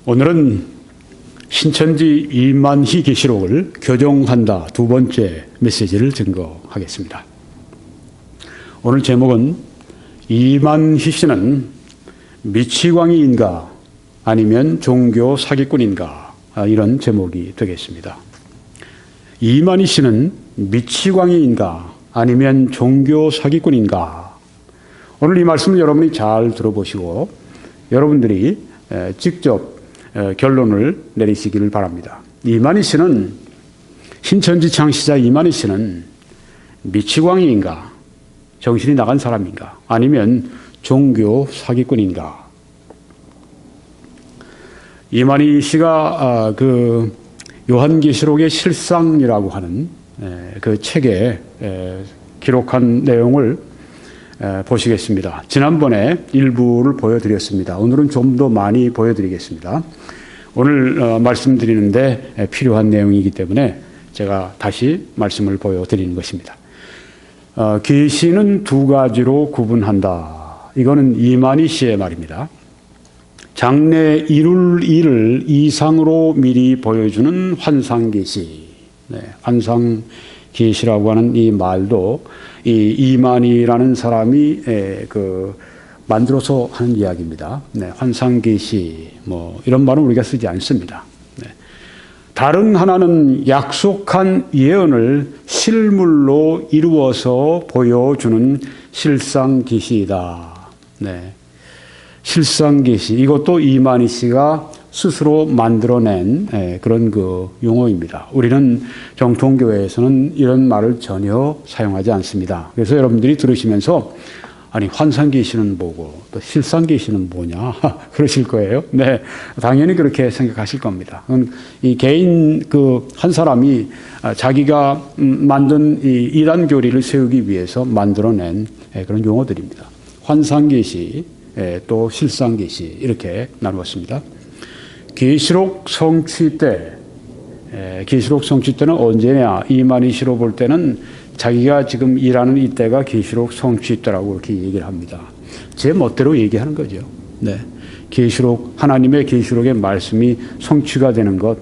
오늘은 신천지 이만희 계시록을 교정한다 두 번째 메시지를 증거하겠습니다. 오늘 제목은 이만희 씨는 미치광이인가 아니면 종교 사기꾼인가, 이런 제목이 되겠습니다. 이만희 씨는 미치광이인가 아니면 종교 사기꾼인가? 오늘 이 말씀을 여러분이 잘 들어보시고 여러분들이 직접 결론을 내리시기를 바랍니다. 이만희 씨는, 신천지 창시자 이만희 씨는 미치광이인가, 정신이 나간 사람인가, 아니면 종교 사기꾼인가? 이만희 씨가 그 요한계시록의 실상이라고 하는 그 책에 기록한 내용을 보시겠습니다. 지난번에 일부를 보여드렸습니다. 오늘은 좀 더 많이 보여드리겠습니다. 오늘 말씀드리는데 필요한 내용이기 때문에 제가 다시 말씀을 보여드리는 것입니다. 계시는 두 가지로 구분한다. 이거는 이만희 씨의 말입니다. 장래 이룰 일을 이상으로 미리 보여주는 환상계시. 환상계시라고 하는 이 말도 이 이만희라는 사람이 만들어서 하는 이야기입니다. 환상계시 이런 말은 우리가 쓰지 않습니다. 다른 하나는 약속한 예언을 실물로 이루어서 보여주는 실상계시이다. 실상계시, 이것도 이만희 씨가 스스로 만들어낸 그런 그 용어입니다. 우리는 정통교회에서는 이런 말을 전혀 사용하지 않습니다. 그래서 여러분들이 들으시면서 아니 환상계시는 뭐고 또 실상계시는 뭐냐 그러실 거예요. 네, 당연히 그렇게 생각하실 겁니다. 이 개인 한 사람이 자기가 만든 이 이단 교리를 세우기 위해서 만들어낸 그런 용어들입니다. 환상계시, 또 실상계시, 이렇게 나누었습니다. 계시록 성취 때, 계시록 성취 때는 언제냐? 이만희 씨로 볼 때는 자기가 지금 일하는 이때가 계시록 성취 때라고 그렇게 얘기를 합니다. 제 멋대로 얘기하는 거죠. 계시록, 하나님의 계시록의 말씀이 성취가 되는 것,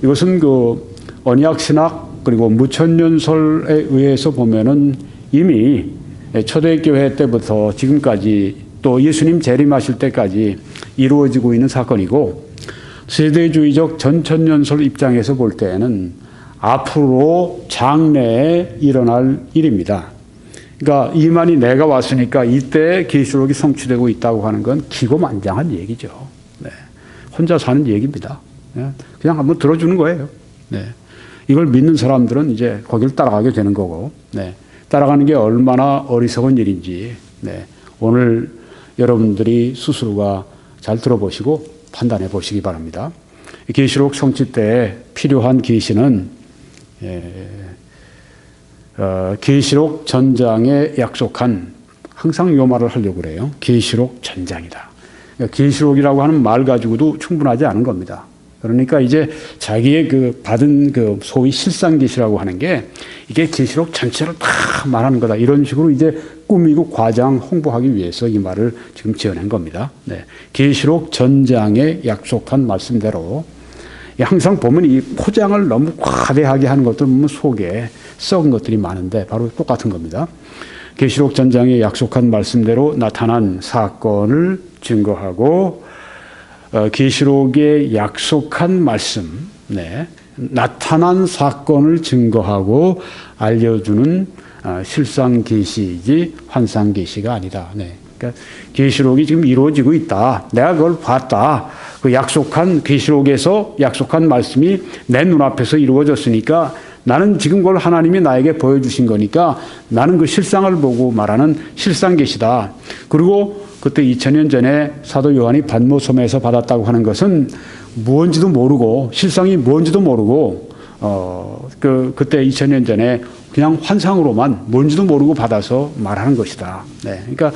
이것은 그 언약 신학 그리고 무천년설에 의해서 보면은 이미 초대교회 때부터 지금까지 또 예수님 재림하실 때까지 이루어지고 있는 사건이고, 세대주의적 전천년설 입장에서 볼 때에는 앞으로 장래에 일어날 일입니다. 그러니까 이만희 내가 왔으니까 이때 계시록이 성취되고 있다고 하는 건 기고만장한 얘기죠. 혼자 사는 얘기입니다. 그냥 한번 들어주는 거예요. 이걸 믿는 사람들은 이제 거기를 따라가게 되는 거고, 따라가는 게 얼마나 어리석은 일인지 오늘 여러분들이 스스로가 잘 들어보시고 판단해 보시기 바랍니다. 계시록 성취 때 필요한 계시는 계시록 전장에 약속한, 항상 이 말을 하려고 그래요. 계시록 전장이다. 계시록이라고 하는 말 가지고도 충분하지 않은 겁니다. 그러니까 이제 자기의 받은 소위 실상계시라고 하는 게 이게 계시록 전체를 다 말하는 거다, 이런 식으로 이제 꾸미고 과장 홍보하기 위해서 이 말을 지금 지어낸 겁니다. 계시록 전장에 약속한 말씀대로, 항상 보면 이 포장을 너무 과대하게 하는 것들 보면 속에 썩은 것들이 많은데 바로 똑같은 겁니다. 계시록 전장에 약속한 말씀대로 나타난 사건을 증거하고, 계시록에 약속한 말씀, 나타난 사건을 증거하고 알려주는 실상계시이지 환상계시가 아니다. 그러니까 계시록이 지금 이루어지고 있다. 내가 그걸 봤다. 그 약속한 계시록에서 약속한 말씀이 내 눈앞에서 이루어졌으니까 나는 지금 그걸 하나님이 나에게 보여주신 거니까 나는 그 실상을 보고 말하는 실상계시다. 그리고 그때 2000년 전에 사도 요한이 받모섬에서 받았다고 하는 것은 뭔지도 모르고, 실상이 뭔지도 모르고, 그때 2000년 전에 그냥 환상으로만 뭔지도 모르고 받아서 말하는 것이다. 그러니까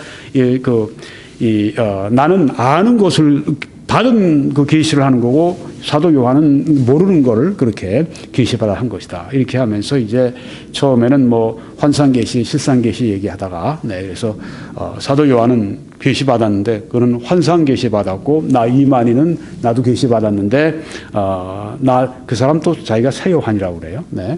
나는 아는 것을 받은 그 계시를 하는 거고, 사도 요한은 모르는 거를 그렇게 계시받아 한 것이다. 이렇게 하면서 이제 처음에는 환상 계시, 실상 계시 얘기하다가, 그래서 사도 요한은 계시 받았는데 그는 환상 계시 받았고 나 이만희는 나도 계시 받았는데 나 그 사람 또 자기가 새 요한이라고 그래요. 네.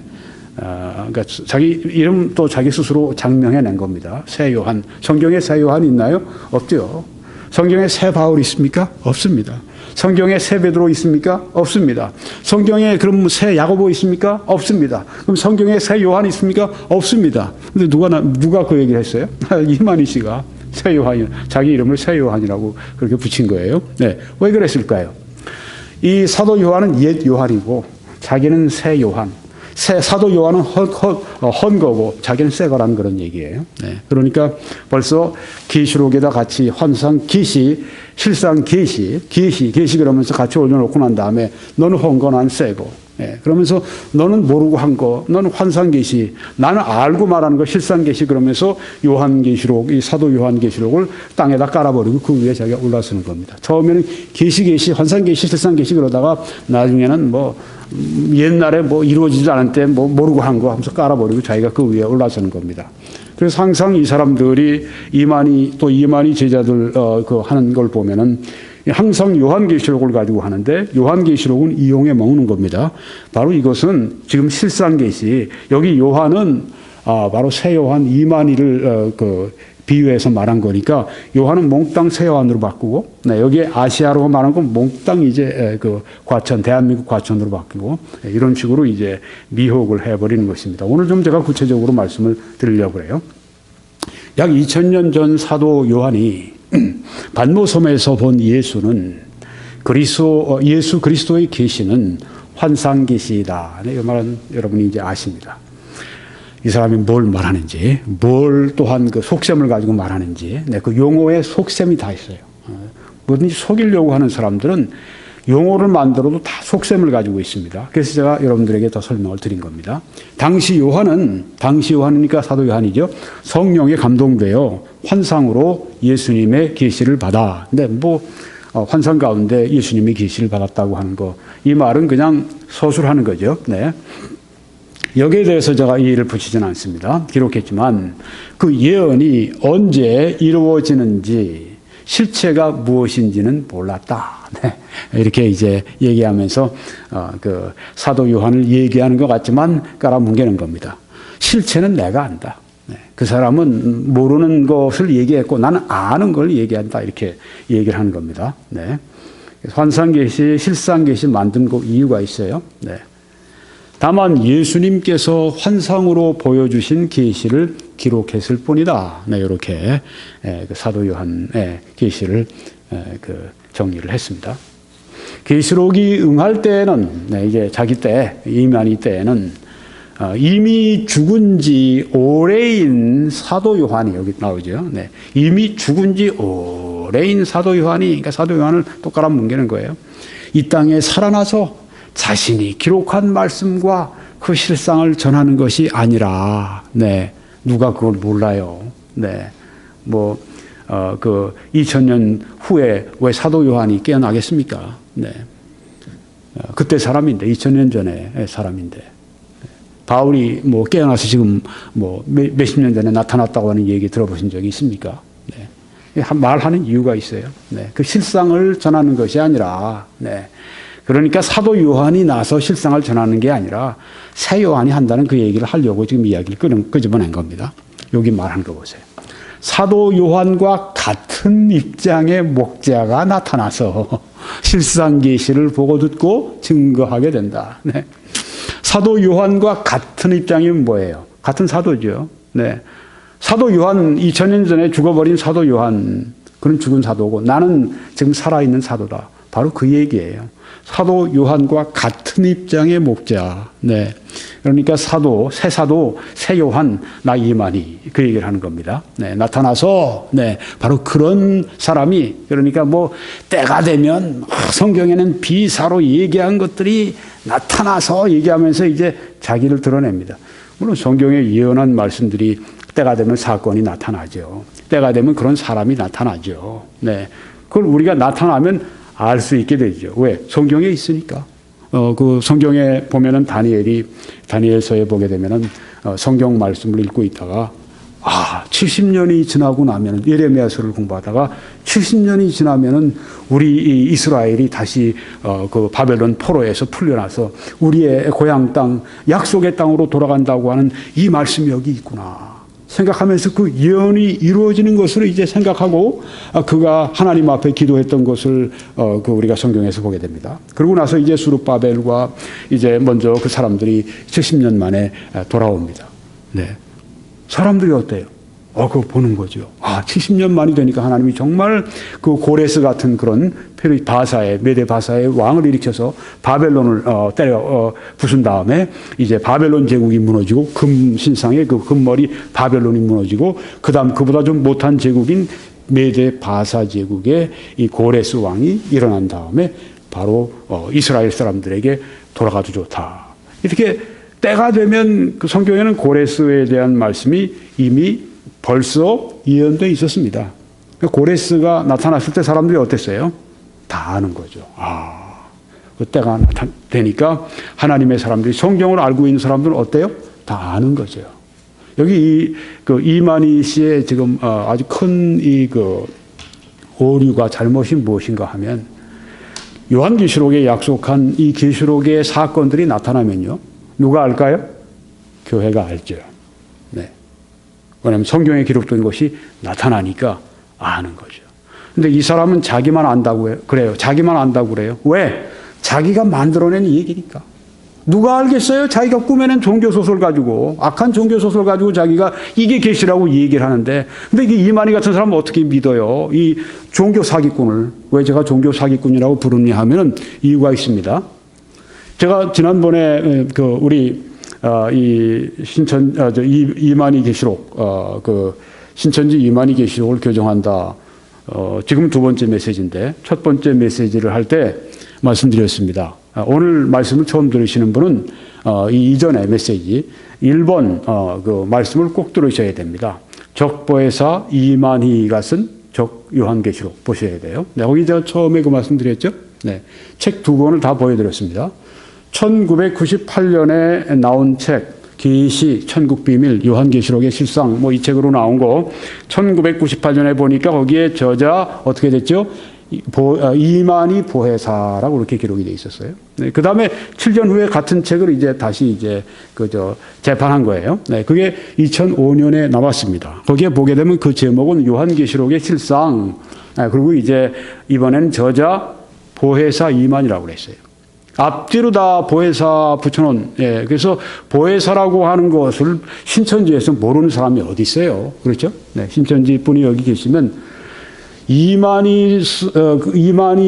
그러니까 자기 이름 또 자기 스스로 장명해낸 겁니다. 새 요한. 성경에 새 요한 있나요? 없죠. 성경에 새 바울 있습니까? 없습니다. 성경에 새 베드로 있습니까? 없습니다. 성경에 그럼 새 야고보 있습니까? 없습니다. 그럼 성경에 새 요한 있습니까? 없습니다. 근데 누가 그 얘기를 했어요? 이만희 씨가 새 요한이 자기 이름을 새 요한이라고 그렇게 붙인 거예요. 네. 왜 그랬을까요? 이 사도 요한은 옛 요한이고 자기는 새 요한. 사도 요한은 헌 거고 자기는 새 거라는 그런 얘기예요. 네. 그러니까 벌써 계시록에다 같이 환상 계시, 실상 계시 그러면서 같이 올려놓고 난 다음에 너는 헌 거, 난 새 거. 네. 그러면서 너는 모르고 한 거, 너는 환상 계시, 나는 알고 말하는 거 실상 계시 그러면서 요한 계시록, 이 사도 요한 계시록을 땅에다 깔아버리고 그 위에 자기가 올라서는 겁니다. 처음에는 계시, 환상 계시, 실상 계시 그러다가 나중에는 옛날에 이루어지지 않은 때 모르고 한 거 하면서 깔아버리고 자기가 그 위에 올라서는 겁니다. 그래서 항상 이 사람들이 이만희 제자들 하는 걸 보면은 항상 요한계시록을 가지고 하는데 요한계시록은 이용해 먹는 겁니다. 바로 이것은 지금 실상계시 여기 요한은 바로 새 요한 이만희를 비유해서 말한 거니까 요한은 몽땅 새 요한으로 바꾸고 여기에 아시아로 말한 건 몽땅 이제 과천 대한민국 과천으로 바뀌고 이런 식으로 이제 미혹을 해버리는 것입니다. 오늘 좀 제가 구체적으로 말씀을 드리려고 해요. 약 2000년 전 사도 요한이 반모섬에서 본 예수는 예수 그리스도의 계시는 환상 계시다. 이 말은 여러분이 이제 아십니다. 이 사람이 뭘 말하는지, 뭘 또한 그 속셈을 가지고 말하는지, 그 용어에 속셈이 다 있어요. 뭐든지 속이려고 하는 사람들은 용어를 만들어도 다 속셈을 가지고 있습니다. 그래서 제가 여러분들에게 더 설명을 드린 겁니다. 당시 요한이니까 사도 요한이죠. 성령에 감동되어 환상으로 예수님의 계시를 받아. 근데 환상 가운데 예수님의 계시를 받았다고 하는 거, 이 말은 그냥 서술하는 거죠. 네. 여기에 대해서 제가 이의를 붙이지는 않습니다. 기록했지만 그 예언이 언제 이루어지는지 실체가 무엇인지는 몰랐다. 네. 이렇게 이제 얘기하면서 그 사도 요한을 얘기하는 것 같지만 깔아뭉개는 겁니다. 실체는 내가 안다. 네. 그 사람은 모르는 것을 얘기했고 나는 아는 걸 얘기한다. 이렇게 얘기를 하는 겁니다. 네. 환상계시, 실상계시 만든 그 이유가 있어요. 네. 다만 예수님께서 환상으로 보여주신 계시를 기록했을 뿐이다. 네, 이렇게 사도 요한의 계시를 정리를 했습니다. 계시록이 응할 때에는 이제 자기 때 이만희 때에는 이미 죽은 지 오래인 사도 요한이 여기 나오죠. 네, 이미 죽은 지 오래인 사도 요한이 그러니까 사도 요한을 또 깔아뭉개는 거예요. 이 땅에 살아나서 자신이 기록한 말씀과 그 실상을 전하는 것이 아니라, 네, 누가 그걸 몰라요. 네, 2000년 후에 왜 사도 요한이 깨어나겠습니까? 네, 그때 사람인데, 2000년 전에 사람인데, 바울이 깨어나서 지금 몇십 년 전에 나타났다고 하는 얘기 들어보신 적이 있습니까? 네, 말하는 이유가 있어요. 네, 그 실상을 전하는 것이 아니라, 네. 그러니까 사도 요한이 나서 실상을 전하는 게 아니라 새 요한이 한다는 그 얘기를 하려고 지금 이야기를 끄집어낸 겁니다. 여기 말한 거 보세요. 사도 요한과 같은 입장의 목자가 나타나서 실상 계시를 보고 듣고 증거하게 된다. 네. 사도 요한과 같은 입장이면 뭐예요? 같은 사도죠. 네. 사도 요한 2000년 전에 죽어버린 사도 요한, 그는 죽은 사도고 나는 지금 살아있는 사도다. 바로 그 얘기예요. 사도 요한과 같은 입장의 목자. 네. 그러니까 새 요한, 나 이만희. 그 얘기를 하는 겁니다. 네. 나타나서, 네. 바로 그런 사람이, 그러니까 때가 되면 성경에는 비사로 얘기한 것들이 나타나서 얘기하면서 이제 자기를 드러냅니다. 물론 성경에 예언한 말씀들이 때가 되면 사건이 나타나죠. 때가 되면 그런 사람이 나타나죠. 네. 그걸 우리가 나타나면 알 수 있게 되죠. 왜? 성경에 있으니까. 그 성경에 보면은 다니엘서에 보게 되면은 성경 말씀을 읽고 있다가 70년이 지나고 나면 예레미야서를 공부하다가 70년이 지나면은 우리 이스라엘이 다시 그 바벨론 포로에서 풀려나서 우리의 고향 땅, 약속의 땅으로 돌아간다고 하는 이 말씀이 여기 있구나 생각하면서 그 예언이 이루어지는 것으로 이제 생각하고 그가 하나님 앞에 기도했던 것을 그 우리가 성경에서 보게 됩니다. 그러고 나서 이제 스룹바벨과 이제 먼저 그 사람들이 70년 만에 돌아옵니다. 네. 사람들이 어때요? 그거 보는 거죠. 70년 만이 되니까 하나님이 정말 그 고레스 같은 그런 메데 바사의 왕을 일으켜서 바벨론을 때려 부순 다음에 이제 바벨론 제국이 무너지고 금 신상의 그 금머리 바벨론이 무너지고 그다음 그보다 좀 못한 제국인 메데 바사 제국의 이 고레스 왕이 일어난 다음에 바로 이스라엘 사람들에게 돌아가도 좋다. 이렇게 때가 되면 그 성경에는 고레스에 대한 말씀이 이미 벌써 예언되어 있었습니다. 고레스가 나타났을 때 사람들이 어땠어요? 다 아는 거죠. 그 때가 되니까 하나님의 사람들이 성경을 알고 있는 사람들은 어때요? 다 아는 거죠. 여기 그 이만희 씨의 지금 아주 큰 그 오류가 잘못이 무엇인가 하면 요한계시록에 약속한 이 계시록의 사건들이 나타나면요. 누가 알까요? 교회가 알죠. 네. 왜냐하면 성경에 기록된 것이 나타나니까 아는 거죠. 근데 이 사람은 자기만 안다고 그래요. 자기만 안다고 그래요. 왜? 자기가 만들어낸 얘기니까. 누가 알겠어요? 자기가 꾸며낸 종교소설 가지고, 악한 종교소설 가지고 자기가 이게 계시라고 얘기를 하는데, 근데 이게 이만희 같은 사람은 어떻게 믿어요? 이 종교 사기꾼을. 왜 제가 종교 사기꾼이라고 부르냐 하면은 이유가 있습니다. 제가 지난번에 우리 이 이만희 계시록 그 신천지 이만희 계시록을 교정한다. 지금 두 번째 메시지인데 첫 번째 메시지를 할 때 말씀드렸습니다. 오늘 말씀을 처음 들으시는 분은 이 이전의 메시지 1번 그 말씀을 꼭 들으셔야 됩니다. 적보혜사 이만희가 쓴 적 요한계시록 보셔야 돼요. 네, 거기 제가 처음에 그 말씀드렸죠. 네, 책 두 권을 다 보여드렸습니다. 1998년에 나온 책 계시 천국비밀 요한계시록의 실상 이 책으로 나온 거 1998년에 보니까 거기에 저자 어떻게 됐죠? 이만희 보혜사라고 그렇게 기록이 돼 있었어요. 네, 그 다음에 7년 후에 같은 책을 이제 다시 이제 재판한 거예요. 네, 그게 2005년에 나왔습니다. 거기에 보게 되면 그 제목은 요한계시록의 실상. 그리고 이제 이번에는 저자 보혜사 이만희라고 그랬어요. 앞뒤로 다 보혜사 붙여놓은, 그래서 보혜사라고 하는 것을 신천지에서 모르는 사람이 어디 있어요? 그렇죠? 네, 신천지 분이 여기 계시면 이만희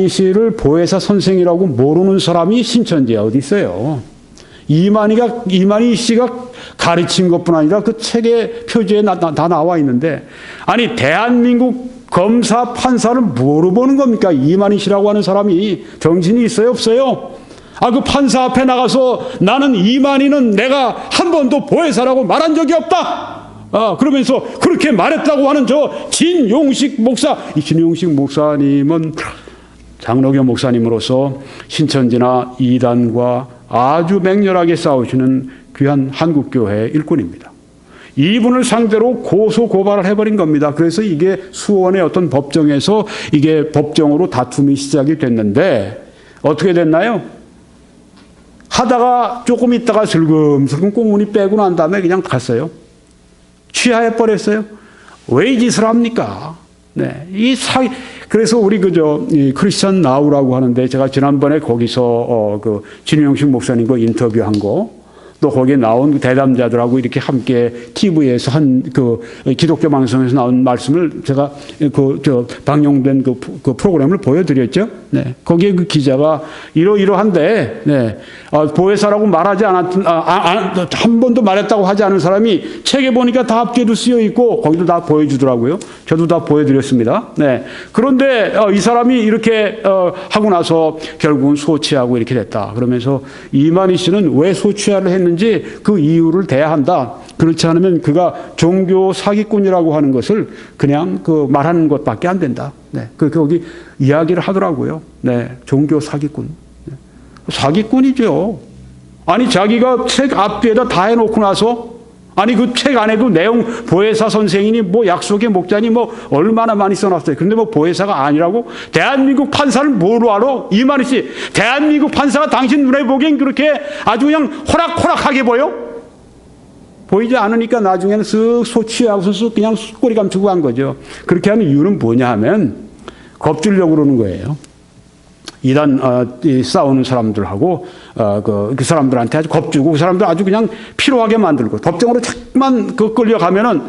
씨를 보혜사 선생이라고 모르는 사람이 신천지에 어디 있어요? 이만희 씨가 가르친 것뿐 아니라 그 책의 표지에 다 나와 있는데, 아니, 대한민국 검사, 판사를 뭐로 보는 겁니까? 이만희 씨라고 하는 사람이 정신이 있어요? 없어요? 그 판사 앞에 나가서 나는 이만희는 내가 한 번도 보혜사라고 말한 적이 없다. 그러면서 그렇게 말했다고 하는 저 진용식 목사, 이 진용식 목사님은 장로교 목사님으로서 신천지나 이단과 아주 맹렬하게 싸우시는 귀한 한국교회의 일꾼입니다. 이분을 상대로 고소 고발을 해버린 겁니다. 그래서 이게 수원의 어떤 법정에서 이게 법정으로 다툼이 시작이 됐는데 어떻게 됐나요? 하다가 조금 있다가 슬금슬금 꽁무니 빼고 난 다음에 그냥 갔어요. 취하해 버렸어요. 왜 이 짓을 합니까? 네, 그래서 우리 이 크리스천 나우라고 하는데 제가 지난번에 거기서 진용식 목사님 거 인터뷰한 거, 또 거기에 나온 대담자들하고 이렇게 함께 TV에서 한 기독교 방송에서 나온 말씀을 제가 방영된 그 프로그램을 보여드렸죠. 네. 거기에 그 기자가 이러한데, 네. 보혜사라고 말하지 한 번도 말했다고 하지 않은 사람이 책에 보니까 다 앞뒤에도 쓰여 있고 거기도 다 보여주더라고요. 저도 다 보여드렸습니다. 네. 그런데 이 사람이 이렇게 하고 나서 결국은 소취하고 이렇게 됐다. 그러면서 이만희 씨는 왜 소취하를 했는지 그 이유를 대야 한다. 그렇지 않으면 그가 종교 사기꾼이라고 하는 것을 그냥 말하는 것밖에 안 된다. 네. 거기 이야기를 하더라고요. 네. 종교 사기꾼. 네. 사기꾼이죠. 아니, 자기가 책 앞뒤에다 다 해놓고 나서, 아니 그 책 안에도 내용 보혜사 선생이니 뭐 약속의 목자니 뭐 얼마나 많이 써놨어요. 그런데 뭐 보혜사가 아니라고? 대한민국 판사를 뭐로 알아? 이만희 씨, 대한민국 판사가 당신 눈에 보기엔 그렇게 아주 그냥 호락호락하게 보여? 보이지 않으니까 나중에는 쓱 소취하고서 쓱 그냥 꼬리 감추고 한 거죠. 그렇게 하는 이유는 뭐냐 하면 겁주려고 그러는 거예요. 이단 싸우는 사람들하고 그 사람들한테 아주 겁주고 그 사람들 아주 그냥 피로하게 만들고 법정으로 자꾸만 끌려가면은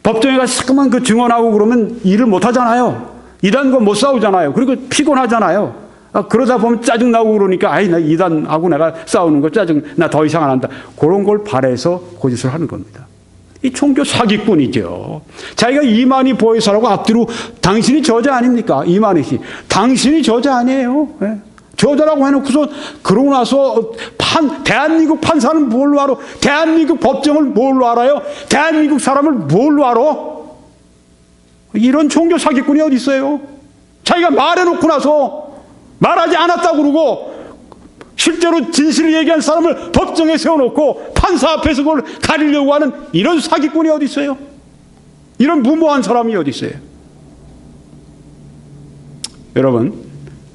법정에 가서 자꾸만 그 증언하고 그러면 일을 못 하잖아요. 이단과 못 싸우잖아요. 그리고 피곤하잖아요. 그러다 보면 짜증 나고 그러니까 나 이단하고 내가 싸우는 거 짜증 나 더 이상 안 한다. 그런 걸 바래서 고짓을 하는 겁니다. 이 종교 사기꾼이죠. 자기가 이만희 보혜사라고 앞뒤로 당신이 저자 아닙니까? 이만희 씨. 당신이 저자 아니에요. 네. 저자라고 해놓고서 그러고 나서 대한민국 판사는 뭘로 알아? 대한민국 법정을 뭘로 알아요? 대한민국 사람을 뭘로 알아? 이런 종교 사기꾼이 어디 있어요? 자기가 말해놓고 나서 말하지 않았다고 그러고 실제로 진실을 얘기한 사람을 법정에 세워놓고 판사 앞에서 그걸 가리려고 하는 이런 사기꾼이 어디 있어요? 이런 무모한 사람이 어디 있어요? 여러분,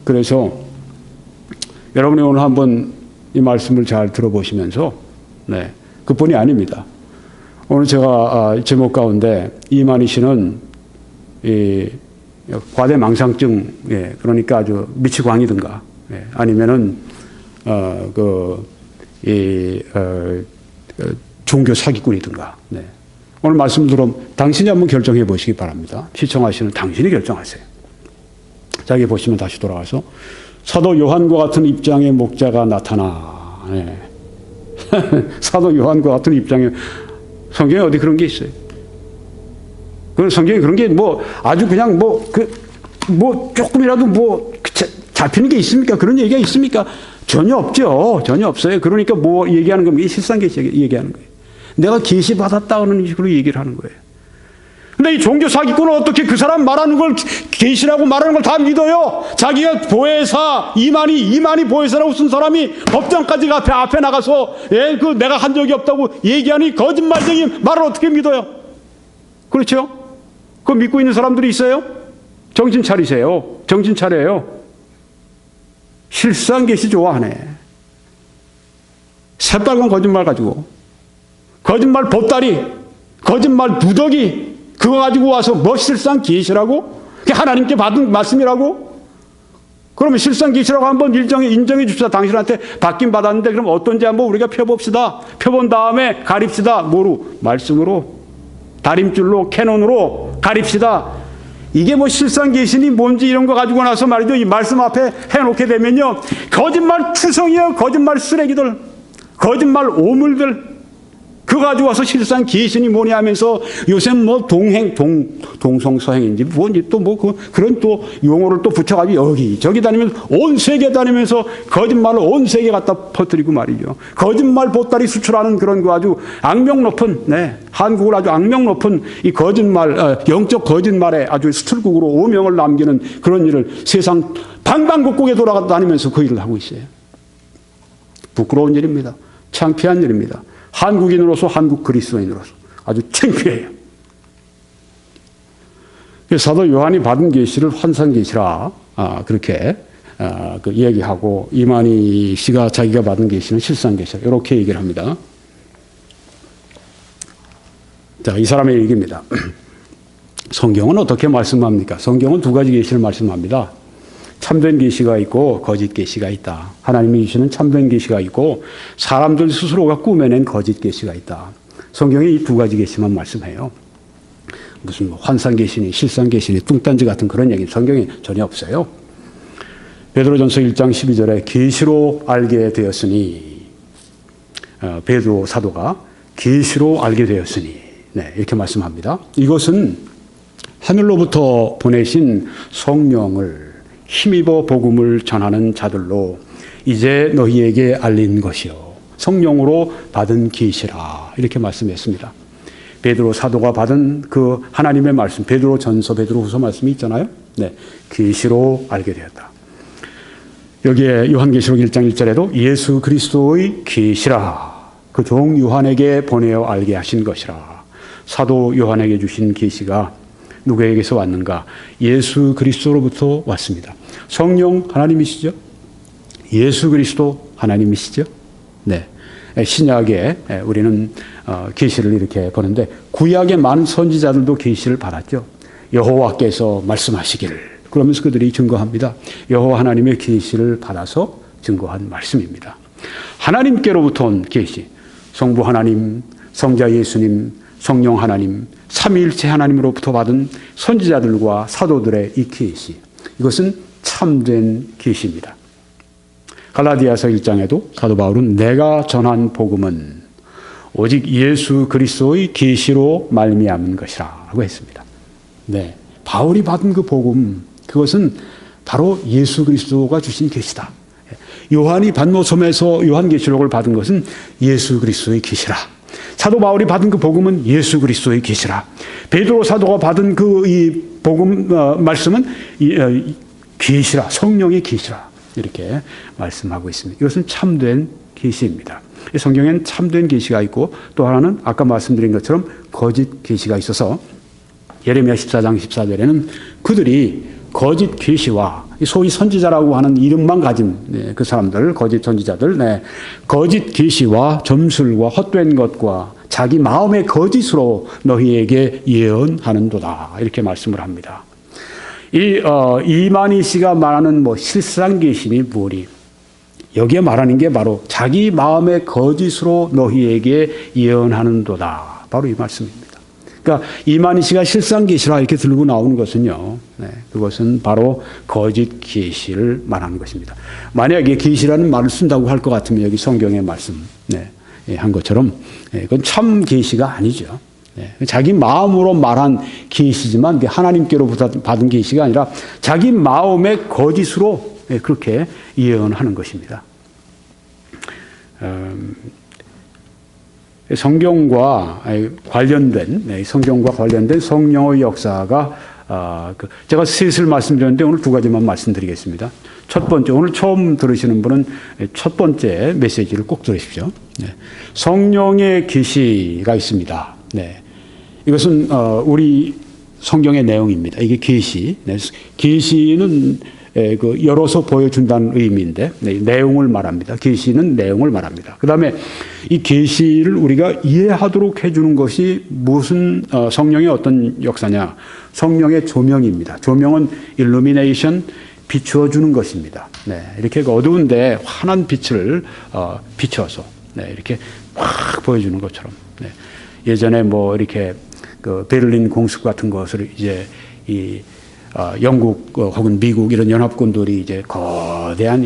그래서 여러분이 오늘 한번 이 말씀을 잘 들어보시면서 그뿐이 아닙니다. 오늘 제가 제목 가운데 이만희 씨는 이 과대망상증, 그러니까 아주 미치광이든가 아니면은 종교 사기꾼이든가. 오늘 말씀 들으면 당신이 한번 결정해 보시기 바랍니다. 시청하시는 당신이 결정하세요. 자, 여기 보시면 다시 돌아와서 사도 요한과 같은 입장의 목자가 나타나. 사도 요한과 같은 입장의 성경에 어디 그런 게 있어요? 그 성경에 그런 게 뭐 아주 그냥 조금이라도 잡히는 게 있습니까? 그런 얘기가 있습니까? 전혀 없죠. 전혀 없어요. 그러니까 뭐 얘기하는 겁니까? 실상계시 얘기하는 거예요. 내가 계시 받았다는 식으로 얘기를 하는 거예요. 근데 이 종교 사기꾼은 어떻게 그 사람 말하는 걸 계시라고 말하는 걸 다 믿어요? 자기가 보혜사, 이만희 보혜사라고 쓴 사람이 법정까지 앞에 나가서 내가 한 적이 없다고 얘기하니 거짓말쟁이 말을 어떻게 믿어요? 그렇죠? 그거 믿고 있는 사람들이 있어요? 정신 차리세요. 정신 차려요. 실상계시 좋아하네. 새빨간 거짓말 가지고 거짓말 보따리, 거짓말 누더기 그거 가지고 와서 뭐 실상계시라고? 그게 하나님께 받은 말씀이라고? 그러면 실상계시라고 한번 인정해 줍시다. 당신한테 받긴 받았는데 그럼 어떤지 한번 우리가 펴봅시다. 펴본 다음에 가립시다. 뭐로? 말씀으로, 다림줄로, 캐논으로 가립시다. 이게 뭐 실상계시니 뭔지 이런 거 가지고 나서 말이죠. 이 말씀 앞에 해놓게 되면요. 거짓말 투성이요. 거짓말 쓰레기들. 거짓말 오물들. 그거 가지고 와서 실상계시니 뭐냐 하면서 요새 뭐 동성서행인지 뭔지 또 그런 또 용어를 또 붙여가지고 여기저기 다니면서 온 세계 다니면서 거짓말을 온 세계 갖다 퍼뜨리고 말이죠. 거짓말 보따리 수출하는 그런 거 아주 악명 높은, 한국을 아주 악명 높은 이 거짓말, 영적 거짓말에 아주 수출국으로 오명을 남기는 그런 일을 세상 방방곡곡에 돌아다니면서 그 일을 하고 있어요. 부끄러운 일입니다. 창피한 일입니다. 한국인으로서, 한국 그리스도인으로서 아주 창피해요. 사도 요한이 받은 계시를 환상계시라 그렇게 얘기하고 이만희 씨가 자기가 받은 계시는 실상계시라 이렇게 얘기를 합니다. 자, 이 사람의 얘기입니다. 성경은 어떻게 말씀합니까? 성경은 두 가지 계시를 말씀합니다. 참된 계시가 있고 거짓 계시가 있다. 하나님이 주시는 참된 계시가 있고 사람들 스스로가 꾸며낸 거짓 계시가 있다. 성경이 이 두 가지 계시만 말씀해요. 무슨 환상 계시니 실상 계시니 뚱딴지 같은 그런 얘기는 성경에 전혀 없어요. 베드로전서 1장 12절에 계시로 알게 되었으니 베드로 사도가 계시로 알게 되었으니 이렇게 말씀합니다. 이것은 하늘로부터 보내신 성령을 힘입어 복음을 전하는 자들로 이제 너희에게 알린 것이요 성령으로 받은 계시라 이렇게 말씀했습니다. 베드로 사도가 받은 그 하나님의 말씀, 베드로전서, 베드로후서 말씀이 있잖아요. 계시로 알게 되었다. 여기에 요한계시록 1장 1절에도 예수 그리스도의 계시라 그 종 요한에게 보내어 알게 하신 것이라. 사도 요한에게 주신 계시가 누구에게서 왔는가? 예수 그리스도로부터 왔습니다. 성령 하나님이시죠? 예수 그리스도 하나님이시죠? 네. 신약에 우리는 계시를 이렇게 보는데 구약의 많은 선지자들도 계시를 받았죠. 여호와께서 말씀하시기를. 그러면서 그들이 증거합니다. 여호와 하나님의 계시를 받아서 증거한 말씀입니다. 하나님께로부터 온 계시, 성부 하나님, 성자 예수님, 성령 하나님, 삼위일체 하나님으로부터 받은 선지자들과 사도들의 이 계시, 이것은 참된 계시입니다. 갈라디아서 1장에도 사도 바울은 내가 전한 복음은 오직 예수 그리스도의 계시로 말미암은 것이라고 했습니다. 네, 바울이 받은 그 복음, 그것은 바로 예수 그리스도가 주신 계시다. 요한이 반모섬에서 요한계시록을 받은 것은 예수 그리스도의 계시라. 사도 바울이 받은 그 복음은 예수 그리스도의 계시라. 베드로 사도가 받은 그 이 복음 말씀은 계시라, 성령의 계시라. 이렇게 말씀하고 있습니다. 이것은 참된 계시입니다. 성경에는 참된 계시가 있고 또 하나는 아까 말씀드린 것처럼 거짓 계시가 있어서 예레미야 14장 14절에는 그들이 거짓 계시와 소위 선지자라고 하는 이름만 가진 그 사람들, 거짓 선지자들, 거짓 계시와 점술과 헛된 것과 자기 마음의 거짓으로 너희에게 예언하는도다. 이렇게 말씀을 합니다. 이만희 씨가 말하는 실상 계시니 무엇이? 여기에 말하는 게 바로 자기 마음의 거짓으로 너희에게 예언하는도다. 바로 이 말씀입니다. 그러니까 이만희 씨가 실상 계시라 이렇게 들고 나오는 것은요, 그것은 바로 거짓 계시를 말하는 것입니다. 만약에 계시라는 말을 쓴다고 할 것 같으면 여기 성경의 말씀 한 것처럼 그건 참 계시가 아니죠. 자기 마음으로 말한 계시지만 하나님께로부터 받은 계시가 아니라 자기 마음의 거짓으로 그렇게 예언하는 것입니다. 성경과 관련된 성령의 역사가 제가 셋을 말씀드렸는데 오늘 두 가지만 말씀드리겠습니다. 첫 번째, 오늘 처음 들으시는 분은 첫 번째 메시지를 꼭 들으십시오. 성령의 계시가 있습니다. 이것은 우리 성경의 내용입니다. 이게 계시. 계시는 열어서 보여준다는 의미인데 내용을 말합니다. 계시는 내용을 말합니다. 그 다음에 이 계시를 우리가 이해하도록 해주는 것이 무슨 성령의 어떤 역사냐? 성령의 조명입니다. 조명은 illumination, 비추어주는 것입니다. 이렇게 어두운데 환한 빛을 비춰서 이렇게 확 보여주는 것처럼. 예전에 이렇게 그 베를린 공습 같은 것을 이제 영국 혹은 미국 이런 연합군들이 이제 거대한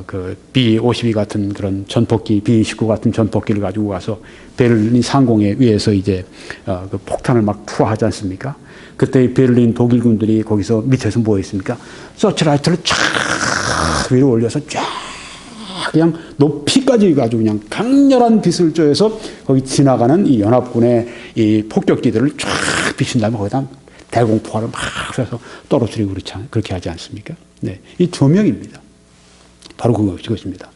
그 B-52 같은 그런 전폭기, B-29 같은 전폭기를 가지고 가서 베를린 상공에 위에서 이제 그 폭탄을 막 투하하지 않습니까? 그때 베를린 독일군들이 거기서 밑에서 뭐 했습니까? 서치라이트를 쫙 위로 올려서 쫙 그냥 높이까지 가지고 그냥 강렬한 빛을 쬐서 거기 지나가는 이 연합군의 이 폭격기들을 쫙 비춘 다음에 거기다 대공포화를 막 쏴서 떨어뜨리고 그렇게 하지 않습니까? 이 조명입니다. 바로 그것입니다.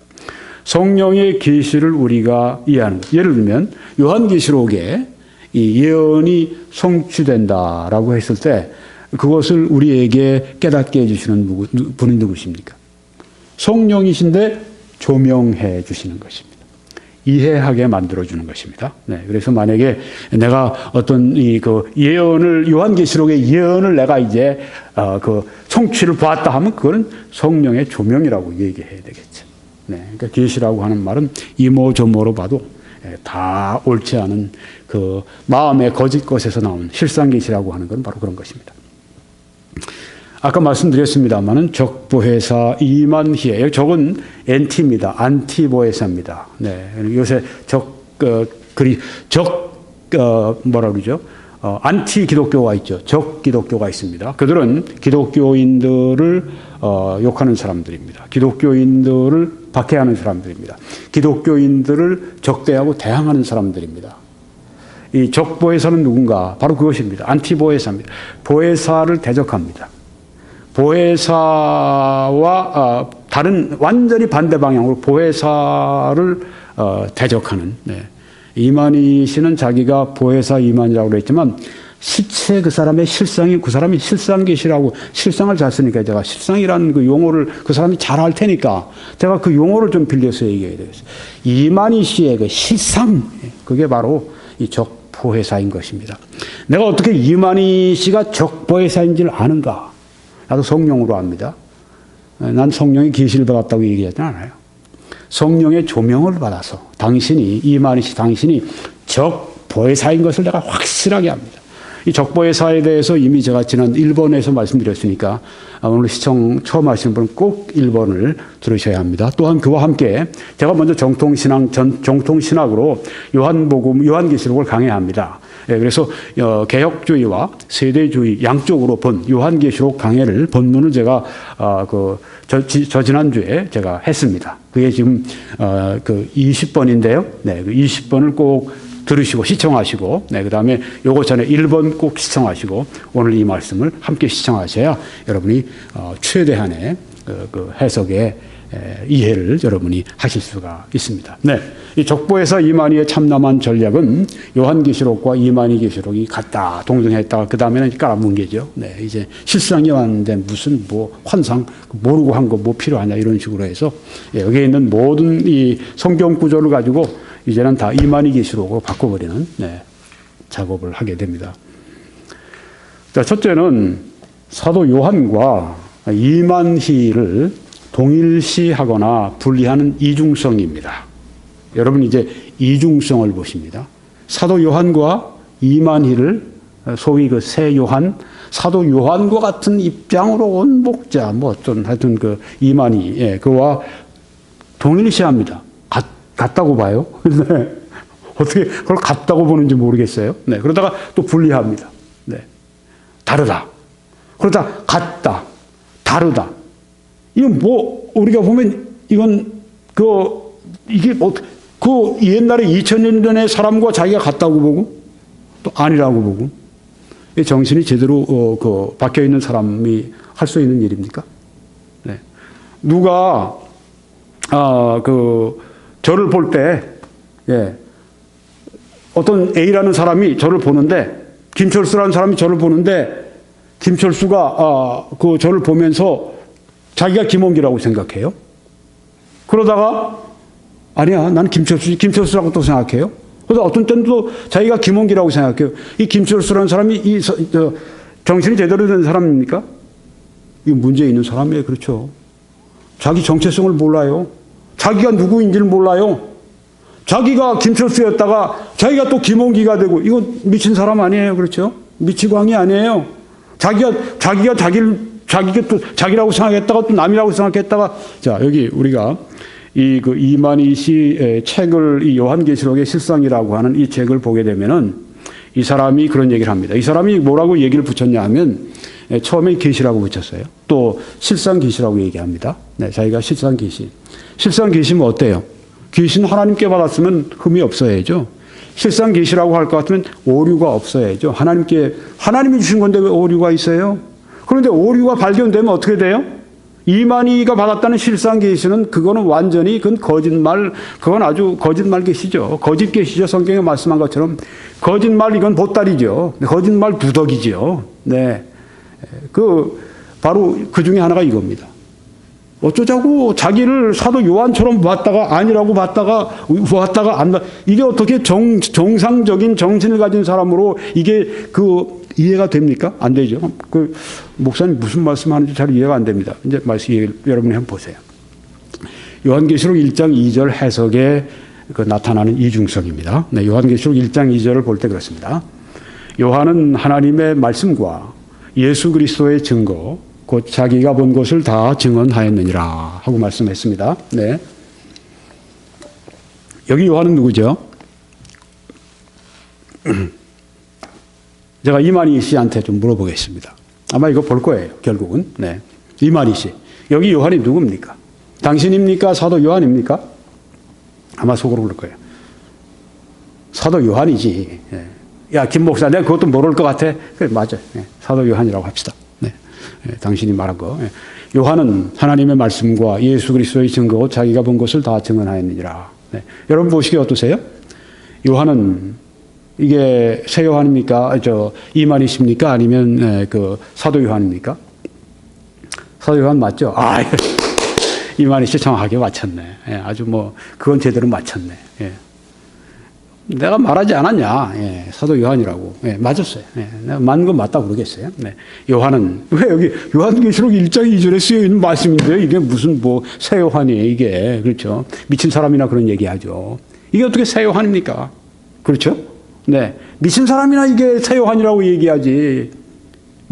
성령의 계시를 우리가 이해하는 것. 예를 들면 요한계시록에 이 예언이 성취된다라고 했을 때 그것을 우리에게 깨닫게 해주시는 분이 누구십니까? 성령이신데 조명해 주시는 것입니다. 이해하게 만들어주는 것입니다. 그래서 만약에 내가 어떤 그 예언을, 요한계시록의 예언을 내가 이제 그 성취를 보았다 하면 그거는 성령의 조명이라고 얘기해야 되겠죠. 그러니까 계시라고 하는 말은 이모저모로 봐도 다 옳지 않은 그 마음의 거짓 것에서 나온 실상계시라고 하는 건 바로 그런 것입니다. 아까 말씀드렸습니다만은 적보혜사 이만희예요. 적은 NT입니다. 안티보혜사입니다. 요새 뭐라 그러죠? 안티 기독교가 있죠. 적 기독교가 있습니다. 그들은 기독교인들을 욕하는 사람들입니다. 기독교인들을 박해하는 사람들입니다. 기독교인들을 적대하고 대항하는 사람들입니다. 이 적보혜사는 누군가? 바로 그것입니다. 안티보혜사입니다. 보혜사를 대적합니다. 보혜사와 다른 완전히 반대 방향으로 보혜사를 대적하는. 네. 이만희 씨는 자기가 보혜사 이만희라고 그랬지만 실체 그 사람의 실상이 그 사람이 실상계시라고 실상을 잘 쓰니까 제가 실상이라는 그 용어를 그 사람이 잘 할 테니까 제가 그 용어를 좀 빌려서 얘기해야 되겠어요. 이만희 씨의 그 실상 그게 바로 이 적보혜사인 것입니다. 내가 어떻게 이만희 씨가 적보혜사인지를 아는가? 나도 성령으로 압니다. 난 성령의 계시를 받았다고 얘기하지 않아요. 성령의 조명을 받아서 당신이 이만희 씨 당신이 적보혜사인 것을 내가 확실하게 합니다. 이 적보혜사에 대해서 이미 제가 지난 1번에서 말씀드렸으니까 오늘 시청 처음 하시는 분은 꼭 1번을 들으셔야 합니다. 또한 그와 함께 제가 먼저 정통신학으로 요한계시록을 강해야 합니다. 그래서 개혁주의와 세대주의 양쪽으로 본 요한계시록 강해를 본문을 제가 지난주에 제가 했습니다. 그게 지금 그 20번인데요. 네, 그 20번을 꼭 들으시고 시청하시고, 네, 그 다음에 요거 전에 1번 꼭 시청하시고, 오늘 이 말씀을 함께 시청하셔야 여러분이 최대한의 그 해석의 이해를 여러분이 하실 수가 있습니다. 네. 이 적보에서 이만희의 참남한 전략은 요한계시록과 이만희 계시록이 같다, 동등했다가 그 다음에는 깔아뭉개죠. 네. 이제 실상이 왔는데 무슨 뭐 환상, 모르고 한 거 뭐 필요하냐 이런 식으로 해서 여기에 있는 모든 이 성경 구조를 가지고 이제는 다 이만희 계시록으로 바꿔버리는 작업을 하게 됩니다. 자, 첫째는 사도 요한과 이만희를 동일시하거나 분리하는 이중성입니다. 여러분 이제 이중성을 보십니다. 사도 요한과 이만희를 소위 그 새 요한, 사도 요한과 같은 입장으로 온 목자, 뭐 어떤 하여튼 그 이만희, 그와 동일시합니다. 같다고 봐요. 네. 어떻게 그걸 같다고 보는지 모르겠어요. 네. 그러다가 또 분리합니다. 네. 다르다. 그러다 같다. 다르다. 이건 뭐, 우리가 보면 이건 이게 뭐, 그 옛날에 2000년 전의 사람과 자기가 같다고 보고 또 아니라고 보고 이 정신이 제대로 박혀 있는 사람이 할 수 있는 일입니까? 네. 누가, 저를 볼 때, 어떤 A라는 사람이 저를 보는데, 김철수라는 사람이 저를 보는데, 김철수가, 저를 보면서 자기가 김홍기라고 생각해요. 그러다가, 아니야, 나는 김철수라고 또 생각해요. 그래서 어떤 때는 또 자기가 김홍기라고 생각해요. 이 김철수라는 사람이 정신이 제대로 된 사람입니까? 이 문제 있는 사람이에요. 그렇죠. 자기 정체성을 몰라요. 자기가 누구인지를 몰라요. 자기가 김철수였다가 자기가 또 김홍기가 되고 이거 미친 사람 아니에요. 그렇죠? 미치광이 아니에요. 자기가 또 자기라고 생각했다가 또 남이라고 생각했다가 자, 여기 우리가 이만희 씨의 책을 이 요한계시록의 실상이라고 하는 이 책을 보게 되면은 이 사람이 그런 얘기를 합니다. 이 사람이 뭐라고 얘기를 붙였냐 하면 처음에 계시라고 붙였어요. 또 실상계시라고 얘기합니다. 네, 자기가 실상계시. 실상계시면 어때요? 계시는 하나님께 받았으면 흠이 없어야죠. 실상계시라고 할 것 같으면 오류가 없어야죠. 하나님이 주신 건데 왜 오류가 있어요? 그런데 오류가 발견되면 어떻게 돼요? 이만희가 받았다는 실상계시는 그거는 완전히 그건 거짓말, 그건 아주 거짓말 계시죠. 거짓 계시죠. 성경에 말씀한 것처럼 거짓말 이건 보따리죠. 거짓말 두덕이죠. 네. 바로 그 중에 하나가 이겁니다. 어쩌자고 자기를 사도 요한처럼 봤다가 아니라고 봤다가 안 봐. 이게 어떻게 정상적인 정신을 가진 사람으로 이게 이해가 됩니까? 안 되죠. 목사님 무슨 말씀하는지 잘 이해가 안 됩니다. 이제 여러분이 한번 보세요. 요한계시록 1장 2절 해석에 나타나는 이중성입니다. 네, 요한계시록 1장 2절을 볼 때 그렇습니다. 요한은 하나님의 말씀과 예수 그리스도의 증거, 곧 자기가 본 것을 다 증언하였느니라 하고 말씀했습니다. 네. 여기 요한은 누구죠? 제가 이만희 씨한테 좀 물어보겠습니다. 아마 이거 볼 거예요, 결국은. 네. 이만희 씨. 여기 요한이 누굽니까? 당신입니까? 사도 요한입니까? 아마 속으로 그럴 거예요. 사도 요한이지. 네. 야, 김 목사, 내가 그것도 모를 것 같아? 그래, 맞아요. 네. 사도 요한이라고 합시다. 네. 네. 당신이 말한 거. 네. 요한은 하나님의 말씀과 예수 그리스도의 증거고 자기가 본 것을 다 증언하였느니라. 네. 여러분 보시기에 어떠세요? 요한은 이게 새 요한입니까? 이만희십니까? 아니면 그 사도 요한입니까? 사도 요한 맞죠? 아, 이만희 씨 정확하게 맞췄네. 예, 아주 뭐 그건 제대로 맞췄네. 예. 내가 말하지 않았냐? 예, 사도 요한이라고. 예, 맞았어요. 예, 내가 맞는 건 맞다고 그러겠어요. 네. 요한은 왜 여기 요한계시록 1장 2절에 쓰여 있는 말씀인데 이게 무슨 뭐 새 요한이에요? 이게 그렇죠? 미친 사람이나 그런 얘기하죠. 이게 어떻게 새 요한입니까? 그렇죠? 네, 미친 사람이나 이게 새 요한이라고 얘기하지.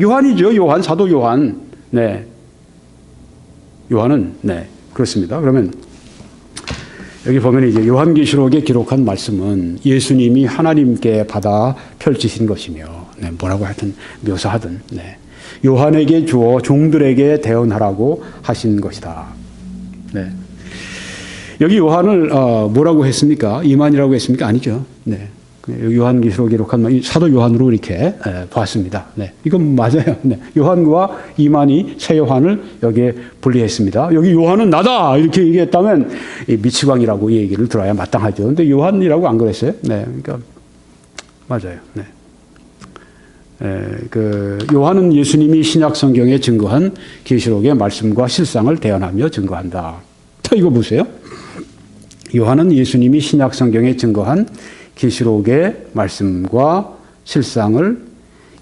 요한이죠, 요한 사도 요한. 네, 요한은 네 그렇습니다. 그러면 여기 보면 이제 요한계시록에 기록한 말씀은 예수님이 하나님께 받아 펼치신 것이며, 네, 뭐라고 하여튼 묘사하든, 네, 요한에게 주어 종들에게 대언하라고 하신 것이다. 네. 여기 요한을 뭐라고 했습니까? 이만이라고 했습니까? 아니죠. 네. 요한계시록에 기록한 사도 요한으로 이렇게 보았습니다. 네. 이건 맞아요. 네. 요한과 이만희, 새 요한을 여기에 분리했습니다. 여기 요한은 나다! 이렇게 얘기했다면 미치광이라고 이 얘기를 들어야 마땅하죠. 근데 요한이라고 안 그랬어요? 네. 그러니까, 맞아요. 네. 요한은 예수님이 신약 성경에 증거한 계시록의 말씀과 실상을 대언하며 증거한다. 자, 이거 보세요. 요한은 예수님이 신약 성경에 증거한 계시록의 말씀과 실상을,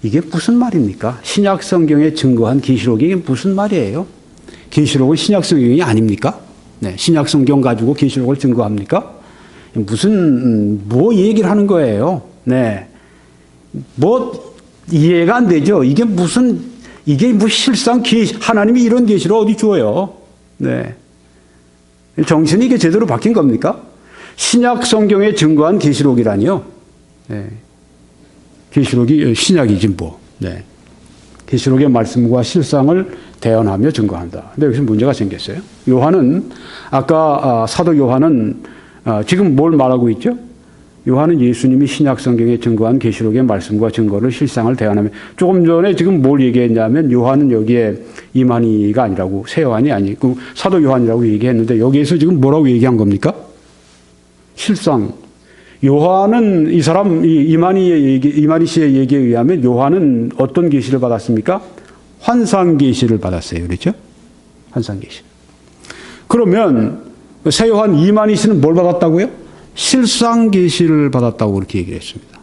이게 무슨 말입니까? 신약 성경에 증거한 계시록이 이게 무슨 말이에요? 계시록은 신약 성경이 아닙니까? 네, 신약 성경 가지고 계시록을 증거합니까? 무슨 뭐 얘기를 하는 거예요? 네, 뭐 이해가 안 되죠. 이게 뭐 실상 하나님이 이런 계시를 어디 주어요? 네, 정신이 이게 제대로 바뀐 겁니까? 신약 성경에 증거한 계시록이라니요. 네. 계시록이 신약이지 뭐. 네. 계시록의 말씀과 실상을 대언하며 증거한다. 근데 여기서 문제가 생겼어요. 요한은 아까 사도 요한은 지금 뭘 말하고 있죠? 요한은 예수님이 신약 성경에 증거한 계시록의 말씀과 증거를 실상을 대언하며, 조금 전에 지금 뭘 얘기했냐면 요한은 여기에 이만희가 아니라고, 새 요한이 아니고 사도 요한이라고 얘기했는데 여기에서 지금 뭐라고 얘기한 겁니까? 실상. 요한은 이만희 씨의 얘기에 의하면 요한은 어떤 계시를 받았습니까? 환상 계시를 받았어요. 그렇죠? 환상 계시. 그러면 새 요한 이만희 씨는 뭘 받았다고요? 실상 계시를 받았다고 그렇게 얘기를 했습니다.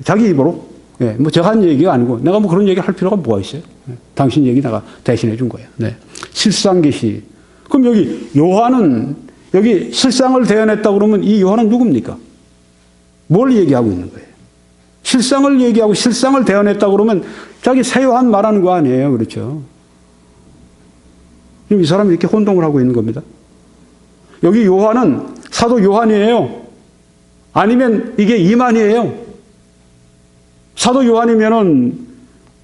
자기 입으로. 네, 뭐 제가 한 얘기가 아니고 내가 뭐 그런 얘기 할 필요가 뭐가 있어요? 네, 당신 얘기 내가 대신해 준 거예요. 네. 실상 계시. 그럼 여기 요한은 여기 실상을 대언했다고 그러면 이 요한은 누굽니까? 뭘 얘기하고 있는 거예요? 실상을 얘기하고 실상을 대언했다고 그러면 자기 새 요한 말하는 거 아니에요. 그렇죠? 지금 이 사람이 이렇게 혼동을 하고 있는 겁니다. 여기 요한은 사도 요한이에요? 아니면 이게 이만희예요? 사도 요한이면은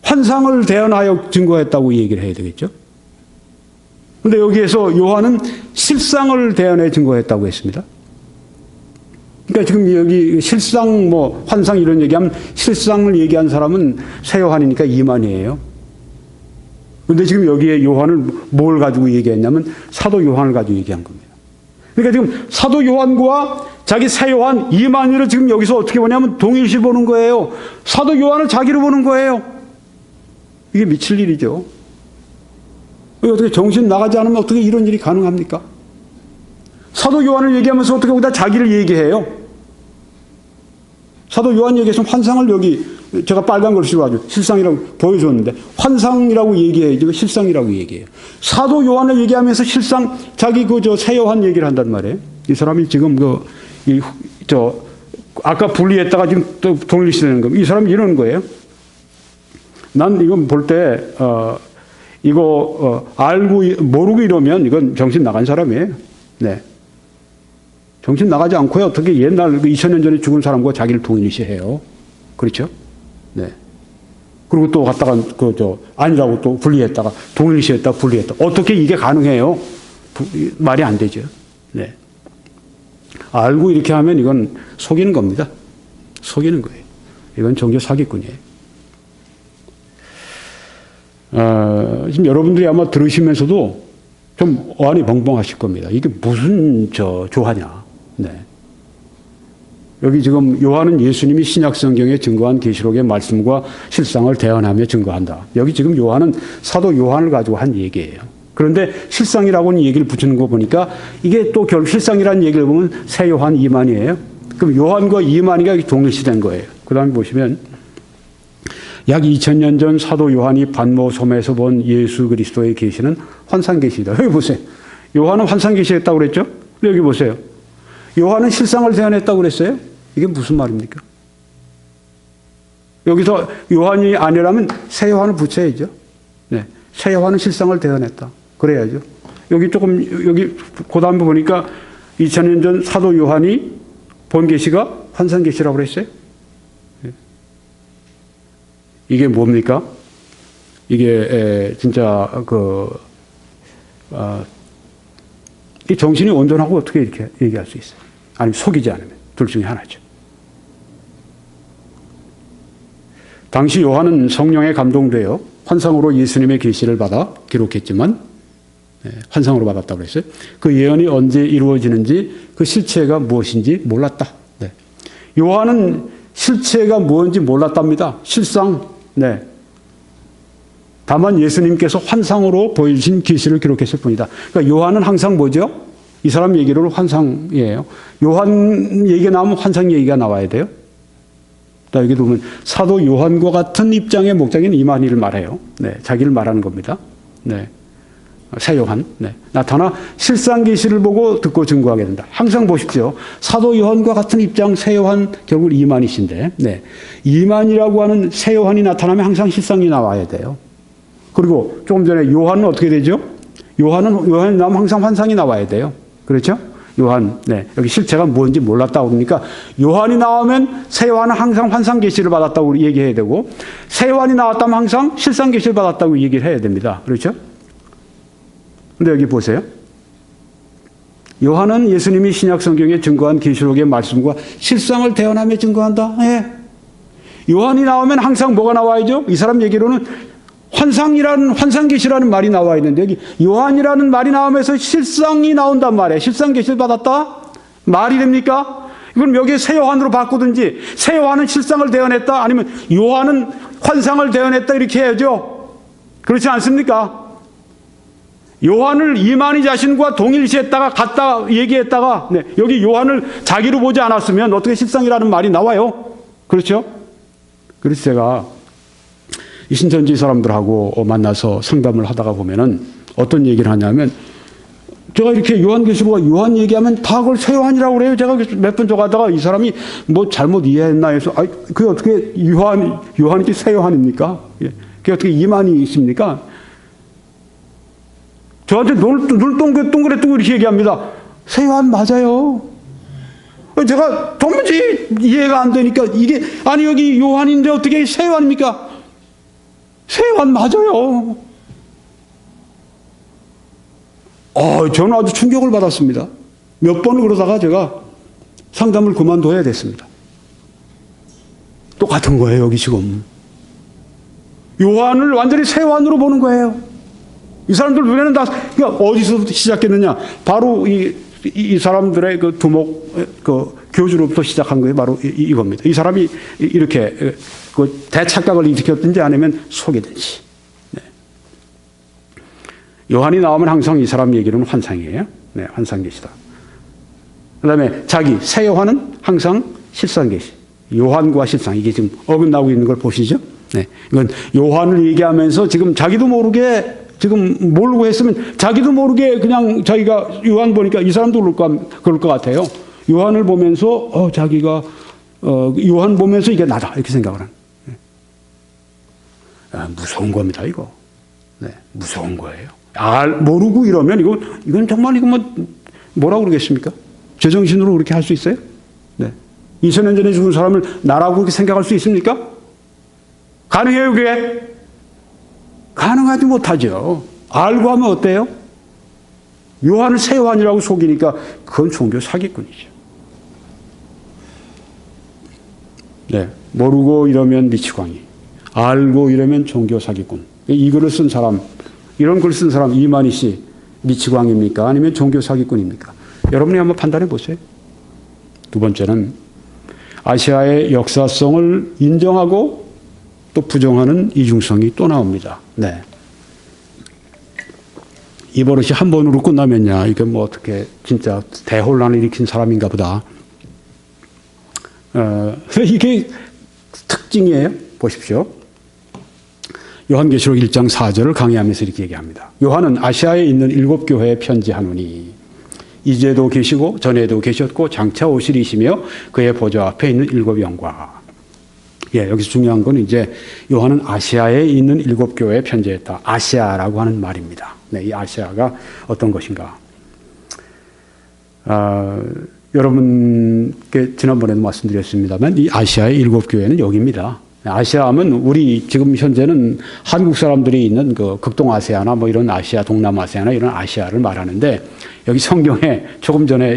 환상을 대언하여 증거했다고 얘기를 해야 되겠죠? 근데 여기에서 요한은 실상을 대언해 증거했다고 했습니다. 그러니까 지금 여기 실상, 뭐 환상 이런 얘기하면 실상을 얘기한 사람은 새 요한이니까 이만희예요. 근데 지금 여기에 요한을 뭘 가지고 얘기했냐면 사도 요한을 가지고 얘기한 겁니다. 그러니까 지금 사도 요한과 자기 새 요한 이만희를 지금 여기서 어떻게 보냐면 동일시 보는 거예요. 사도 요한을 자기로 보는 거예요. 이게 미칠 일이죠. 어떻게 정신 나가지 않으면 어떻게 이런 일이 가능합니까? 사도 요한을 얘기하면서 어떻게 거기다 자기를 얘기해요? 사도 요한 얘기에서 환상을 여기 제가 빨간 글씨로 아주 실상이라고 보여줬는데 환상이라고 얘기해야지 실상이라고 얘기해요. 사도 요한을 얘기하면서 실상 자기 새 요한 얘기를 한단 말이에요. 이 사람이 지금 아까 분리했다가 지금 또 동일시되는 겁니다. 이 사람이 이러는 거예요. 난 이건 볼 때 알고 모르고 이러면 이건 정신 나간 사람이에요. 네. 정신 나가지 않고요. 어떻게 옛날 2000년 전에 죽은 사람과 자기를 동일시해요. 그렇죠? 네. 그리고 또 갔다가 아니라고 또 분리했다가 동일시했다 분리했다. 어떻게 이게 가능해요? 말이 안 되죠. 네. 알고 이렇게 하면 이건 속이는 겁니다. 속이는 거예요. 이건 종교 사기꾼이에요. 지금 여러분들이 아마 들으시면서도 좀 어안이 벙벙하실 겁니다. 이게 무슨 조화냐. 네. 여기 지금 요한은 예수님이 신약 성경에 증거한 계시록의 말씀과 실상을 대언하며 증거한다. 여기 지금 요한은 사도 요한을 가지고 한 얘기예요. 그런데 실상이라고는 얘기를 붙이는 거 보니까 이게 또 결국 실상이라는 얘기를 보면 새 요한 이만이에요. 그럼 요한과 이만희가 동일시된 거예요. 그 다음에 보시면 약 2000년 전 사도 요한이 반모섬에서 본 예수 그리스도의 계시는 환상계시다. 여기 보세요. 요한은 환상계시했다고 그랬죠? 여기 보세요. 요한은 실상을 대언했다고 그랬어요? 이게 무슨 말입니까? 여기서 요한이 아니라면 새 요한을 붙여야죠. 네. 새 요한은 실상을 대언했다. 그래야죠. 여기 그 다음에 보니까 2000년 전 사도 요한이 본 계시가 환상계시라고 그랬어요? 네. 이게 뭡니까? 이게 진짜 이 정신이 온전하고 어떻게 이렇게 얘기할 수 있어요? 아니 속이지 않으면 둘 중에 하나죠. 당시 요한은 성령에 감동되어 환상으로 예수님의 계시를 받아 기록했지만 환상으로 받았다고 그랬어요. 그 예언이 언제 이루어지는지 그 실체가 무엇인지 몰랐다. 네. 요한은 실체가 무엇인지 몰랐답니다. 실상. 네. 다만 예수님께서 환상으로 보여주신 계시를 기록했을 뿐이다. 그러니까 요한은 항상 뭐죠? 이 사람 얘기로는 환상이에요. 요한 얘기가 나오면 환상 얘기가 나와야 돼요. 여기 보면 사도 요한과 같은 입장의 목자기는 이만희를 말해요. 네, 자기를 말하는 겁니다. 네, 새 요한. 네, 나타나 실상 계시를 보고 듣고 증거하게 된다. 항상 보십시오. 사도 요한과 같은 입장 새 요한 결국 이만희신데, 네, 이만희라고 하는 새 요한이 나타나면 항상 실상이 나와야 돼요. 그리고 조금 전에 요한은 어떻게 되죠? 요한이 나오면 항상 환상이 나와야 돼요. 그렇죠? 요한, 네. 여기 실체가 뭔지 몰랐다고 그러니까 요한이 나오면 새 요한은 항상 환상 계시를 받았다고 얘기해야 되고 새 요한이 나왔다면 항상 실상 계시를 받았다고 얘기를 해야 됩니다. 그렇죠? 근데 여기 보세요. 요한은 예수님이 신약 성경에 증거한 계시록의 말씀과 실상을 대언하며 증거한다. 예. 요한이 나오면 항상 뭐가 나와야죠? 이 사람 얘기로는 환상계시라는 말이 나와 있는데 여기 요한이라는 말이 나오면서 실상이 나온단 말이에요. 실상계시를 받았다? 말이 됩니까? 그럼 여기에 새 요한으로 바꾸든지 새 요한은 실상을 대언했다 아니면 요한은 환상을 대언했다 이렇게 해야죠. 그렇지 않습니까? 요한을 이만희 자신과 동일시했다가 같다 얘기했다가 네, 여기 요한을 자기로 보지 않았으면 어떻게 실상이라는 말이 나와요? 그렇죠? 그래서 제가 이 신천지 사람들하고 만나서 상담을 하다가 보면은 어떤 얘기를 하냐면 제가 이렇게 요한계시록과 요한 얘기하면 다 그걸 새 요한이라고 그래요. 제가 몇 번 저가다가 이 사람이 뭐 잘못 이해했나 해서 그게 어떻게 요한이 새 요한입니까? 예. 그게 어떻게 이만희십니까? 저한테 눈 동그래 뜨고 이렇게 얘기합니다. 새 요한 맞아요. 제가 도무지 이해가 안 되니까 이게 아니 여기 요한인데 어떻게 새 요한입니까? 새 요한 맞아요. 저는 아주 충격을 받았습니다. 몇 번을 그러다가 제가 상담을 그만둬야 됐습니다. 똑같은 거예요, 여기 지금. 요한을 완전히 새 요한으로 보는 거예요. 이 사람들 눈에는 다, 그러니까 어디서부터 시작했느냐. 바로 이 사람들의 그 두목, 교주로부터 시작한 거예요. 바로 이겁니다. 이 사람이 이렇게 그 대착각을 일으켰든지 아니면 속이든지. 네. 요한이 나오면 항상 이 사람 얘기는 환상이에요. 네, 환상계시다. 그 다음에 새 요한은 항상 실상계시. 요한과 실상. 이게 지금 어긋나고 있는 걸 보시죠? 네. 이건 요한을 얘기하면서 지금 자기도 모르게 지금 모르고 했으면 자기도 모르게 그냥 자기가 요한 보니까 이 사람도 그럴 것 같아요. 요한을 보면서 자기가 요한 보면서 이게 나다 이렇게 생각을 하는. 무서운 겁니다 이거. 네, 무서운 거예요. 모르고 이러면 이건 정말 뭐라고 그러겠습니까? 제정신으로 그렇게 할 수 있어요? 네. 2000년 전에 죽은 사람을 나라고 그렇게 생각할 수 있습니까? 가능해요 그게? 가능하지 못하죠. 알고 하면 어때요? 요한을 새 요한이라고 속이니까 그건 종교 사기꾼이죠. 네, 모르고 이러면 미치광이, 알고 이러면 종교 사기꾼. 이 글을 쓴 사람, 이런 글 쓴 사람 이만희 씨 미치광입니까? 아니면 종교 사기꾼입니까? 여러분이 한번 판단해 보세요. 두 번째는 아시아의 역사성을 인정하고 또 부정하는 이중성이 또 나옵니다. 네. 이 버릇이 한 번으로 끝나면야 이게 뭐 어떻게 진짜 대혼란을 일으킨 사람인가 보다. 이게 특징이에요. 보십시오. 요한계시록 1장 4절을 강의하면서 이렇게 얘기합니다. 요한은 아시아에 있는 7교회에 편지하노니 이제도 계시고 전에도 계셨고 장차 오시리시며 그의 보좌 앞에 있는 7영과. 예, 여기서 중요한 건 이제 요한은 아시아에 있는 7교회에 편지했다. 아시아라고 하는 말입니다. 네, 이 아시아가 어떤 것인가. 여러분께 지난번에도 말씀드렸습니다만 이 아시아의 7교회는 여기입니다. 아시아 하면 우리 지금 현재는 한국 사람들이 있는 그 극동아시아나 뭐 이런 아시아, 동남아시아나 이런 아시아를 말하는데 여기 성경에 조금 전에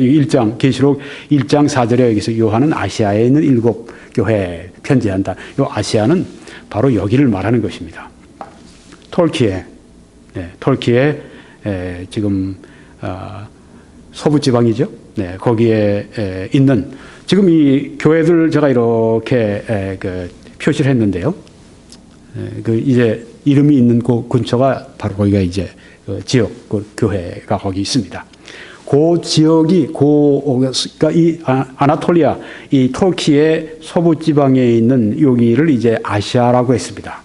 계시록 1장 4절에 여기서 요한은 아시아에 있는 7교회에 편지한다. 이 아시아는 바로 여기를 말하는 것입니다. 터키에 지금 서부 지방이죠. 네, 거기에 있는 지금 이 교회들 제가 이렇게 표시를 했는데요. 이제 이름이 있는 그 근처가 바로 거기가 이제 지역 교회가 거기 있습니다. 그 지역이 그러니까 이 아나톨리아 이 터키의 서부 지방에 있는 여기를 이제 아시아라고 했습니다.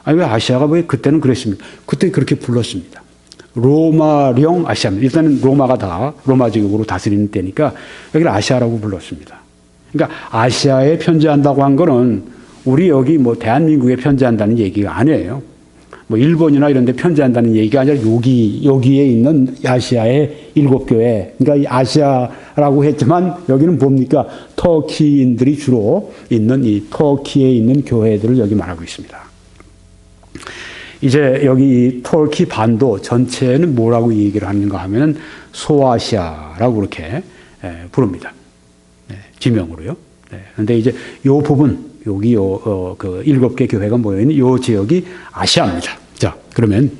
아니 왜 아시아가 왜 그때는 그랬습니까? 그때 그렇게 불렀습니다. 로마령 아시아입니다. 일단은 로마가 다 로마 제국으로 다스리는 때니까 여기를 아시아라고 불렀습니다. 그러니까 아시아에 편지한다고 한 거는 우리 여기 뭐 대한민국에 편지한다는 얘기가 아니에요. 뭐 일본이나 이런 데 편지한다는 얘기가 아니라 여기에 있는 아시아의 7교회. 그러니까 이 아시아라고 했지만 여기는 뭡니까? 터키인들이 주로 있는 이 터키에 있는 교회들을 여기 말하고 있습니다. 이제 여기 터키 반도 전체는 뭐라고 얘기를 하는가 하면은 소아시아라고 그렇게 부릅니다. 네, 지명으로요. 그런데 이제 요 부분 여기 그 7개 교회가 모여있는 요 지역이 아시아입니다. 자, 그러면,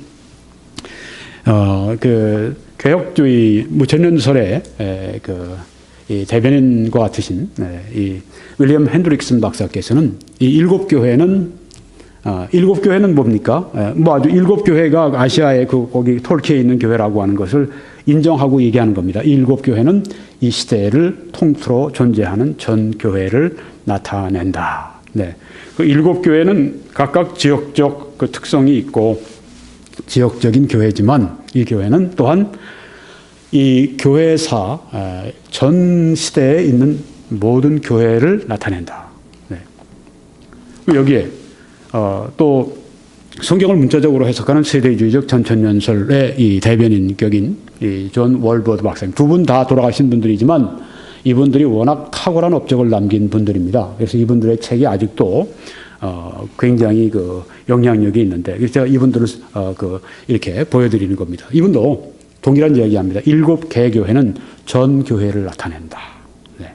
그, 개혁주의 무천년설의 이 대변인과 같으신, 이 윌리엄 핸드릭슨 박사께서는 이 7교회는, 7교회는 뭡니까? 뭐 아주 7교회가 아시아의 거기 터키에 있는 교회라고 하는 것을 인정하고 얘기하는 겁니다. 이 7교회는 이 시대를 통틀어 존재하는 전 교회를 나타낸다. 네. 그 7교회는 각각 지역적 그 특성이 있고 지역적인 교회지만 이 교회는 또한 이 교회사 전 시대에 있는 모든 교회를 나타낸다. 네. 여기에 또 성경을 문자적으로 해석하는 세대주의적 전천년설의 이 대변인격인 이 존 월버드 박사님 두 분 다 돌아가신 분들이지만 이분들이 워낙 탁월한 업적을 남긴 분들입니다. 그래서 이분들의 책이 아직도 굉장히 그 영향력이 있는데 그래서 제가 이분들을 이렇게 보여드리는 겁니다. 이분도 동일한 이야기합니다. 7개교회는 전 교회를 나타낸다. 네.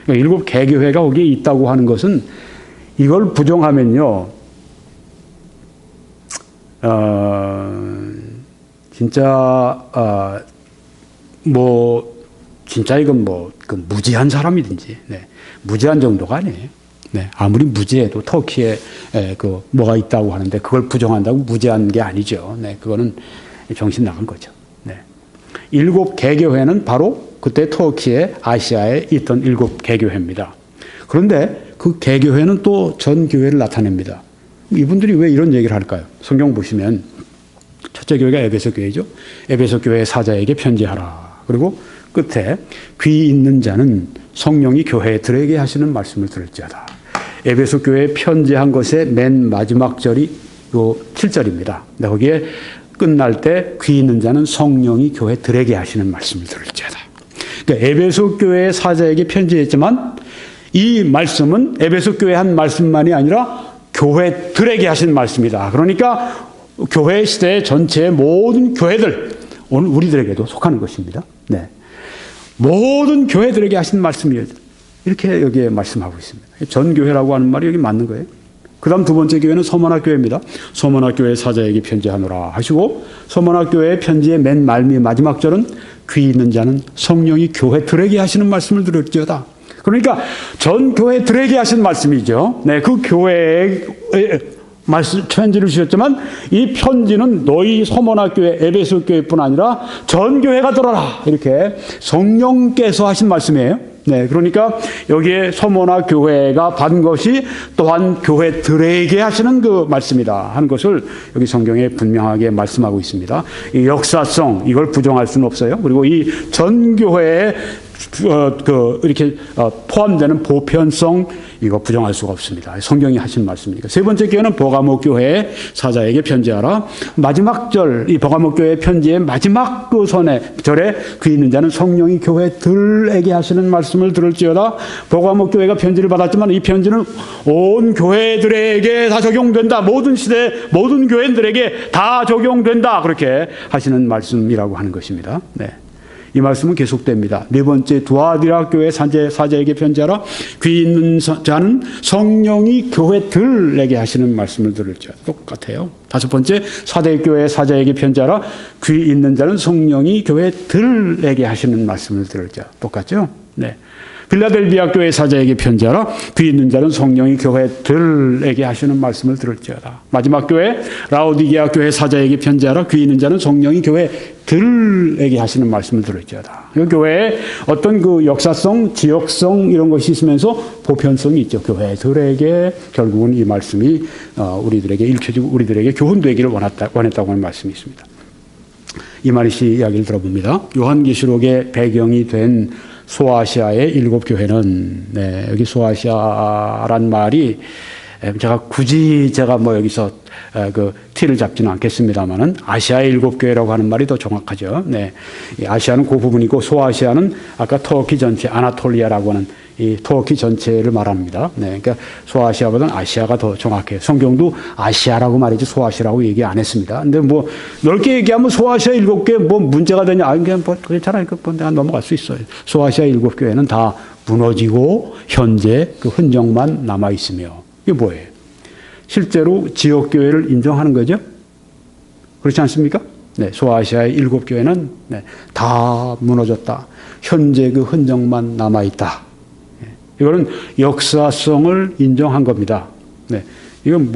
그러니까 7개교회가 거기에 있다고 하는 것은 이걸 부정하면요, 진짜 진짜 이건 그 무지한 사람이든지, 네. 무지한 정도가 아니에요. 네. 아무리 무지해도 터키에 뭐가 있다고 하는데 그걸 부정한다고 무지한 게 아니죠. 네. 그거는 정신 나간 거죠. 네. 7개교회는 바로 그때 터키의 아시아에 있던 7개교회입니다. 그런데 그 개교회는 또 전 교회를 나타냅니다. 이분들이 왜 이런 얘기를 할까요? 성경 보시면 첫째 교회가 에베소 교회죠. 에베소 교회 사자에게 편지하라. 그리고 끝에 귀 있는 자는 성령이 교회들에게 하시는 말씀을 들을지어다. 에베소 교회에 편지한 것의 맨 마지막 절이 요 7절입니다. 거기에 끝날 때 귀 있는 자는 성령이 교회들에게 하시는 말씀을 들을지어다. 그러니까 에베소 교회의 사자에게 편지했지만 이 말씀은 에베소 교회 한 말씀만이 아니라 교회들에게 하신 말씀이다. 그러니까 교회 시대 전체의 모든 교회들, 오늘 우리들에게도 속하는 것입니다. 네. 모든 교회들에게 하신 말씀이에요. 이렇게 여기에 말씀하고 있습니다. 전교회라고 하는 말이 여기 맞는 거예요. 그 다음 두 번째 교회는 서머나 교회입니다. 서머나 교회 사자에게 편지하노라 하시고 서머나 교회의 편지의 맨 마지막 절은 귀 있는 자는 성령이 교회들에게 하시는 말씀을 들을지어다. 그러니까 전 교회들에게 하신 말씀이죠. 네, 그 교회에 말씀 편지를 주셨지만 이 편지는 너희 서머나 교회, 에베소 교회뿐 아니라 전 교회가 들어라. 이렇게 성령께서 하신 말씀이에요. 네, 그러니까 여기에 서머나 교회가 받은 것이 또한 교회들에게 하시는 그 말씀이다 하는 것을 여기 성경에 분명하게 말씀하고 있습니다. 이 역사성 이걸 부정할 수는 없어요. 그리고 이 전 교회에 이렇게 포함되는 보편성 이거 부정할 수가 없습니다. 성경이 하신 말씀이니까. 세 번째 교회는 버가모 교회 사자에게 편지하라. 마지막 절, 이 버가모 교회 편지의 마지막 그 절에 귀 있는 자는 성령이 교회들에게 하시는 말씀을 들을지어다. 버가모 교회가 편지를 받았지만 이 편지는 온 교회들에게 다 적용된다. 모든 시대 모든 교회들에게 다 적용된다. 그렇게 하시는 말씀이라고 하는 것입니다. 네. 이 말씀은 계속됩니다. 네 번째 두아디라 교회 사자에게 편지하라. 귀 있는 자는 성령이 교회들에게 하시는 말씀을 들을지어다. 똑같아요. 다섯 번째 사대교회 사자에게 편지하라. 귀 있는 자는 성령이 교회들에게 하시는 말씀을 들을지어다. 똑같죠? 네. 빌라델비아 교회 사자에게 편지하라. 귀 있는 자는 성령이 교회들에게 하시는 말씀을 들을지어다. 마지막 교회 라오디게아 교회 사자에게 편지하라. 귀 있는 자는 성령이 교회들에게 하시는 말씀을 들을지어다. 이 교회에 어떤 그 역사성, 지역성 이런 것이 있으면서 보편성이 있죠. 교회들에게 결국은 이 말씀이 우리들에게 읽혀지고 우리들에게 교훈되기를 원했다고 하는 말씀이 있습니다. 이만희 이야기를 들어봅니다. 요한계시록의 배경이 된 소아시아의 7교회는, 네, 여기 소아시아란 말이 굳이 뭐 여기서 그 티를 잡지는 않겠습니다만은 아시아의 7교회라고 하는 말이 더 정확하죠. 네. 아시아는 그 부분이고 소아시아는 아까 터키 전체, 아나톨리아라고 하는 이 터키 전체를 말합니다. 네. 그러니까 소아시아보다는 아시아가 더 정확해요. 성경도 아시아라고 말이지 소아시아라고 얘기 안 했습니다. 근데 뭐 넓게 얘기하면 소아시아 7교회 뭐 문제가 되냐? 그냥 뭐 괜찮아요. 내가 넘어갈 수 있어요. 소아시아 7교회는 다 무너지고 현재 그 흔적만 남아 있으며 이게 뭐예요? 실제로 지역교회를 인정하는 거죠? 그렇지 않습니까? 네, 소아시아의 7교회는 네, 다 무너졌다. 현재 그 흔적만 남아있다. 네, 이거는 역사성을 인정한 겁니다. 네, 이건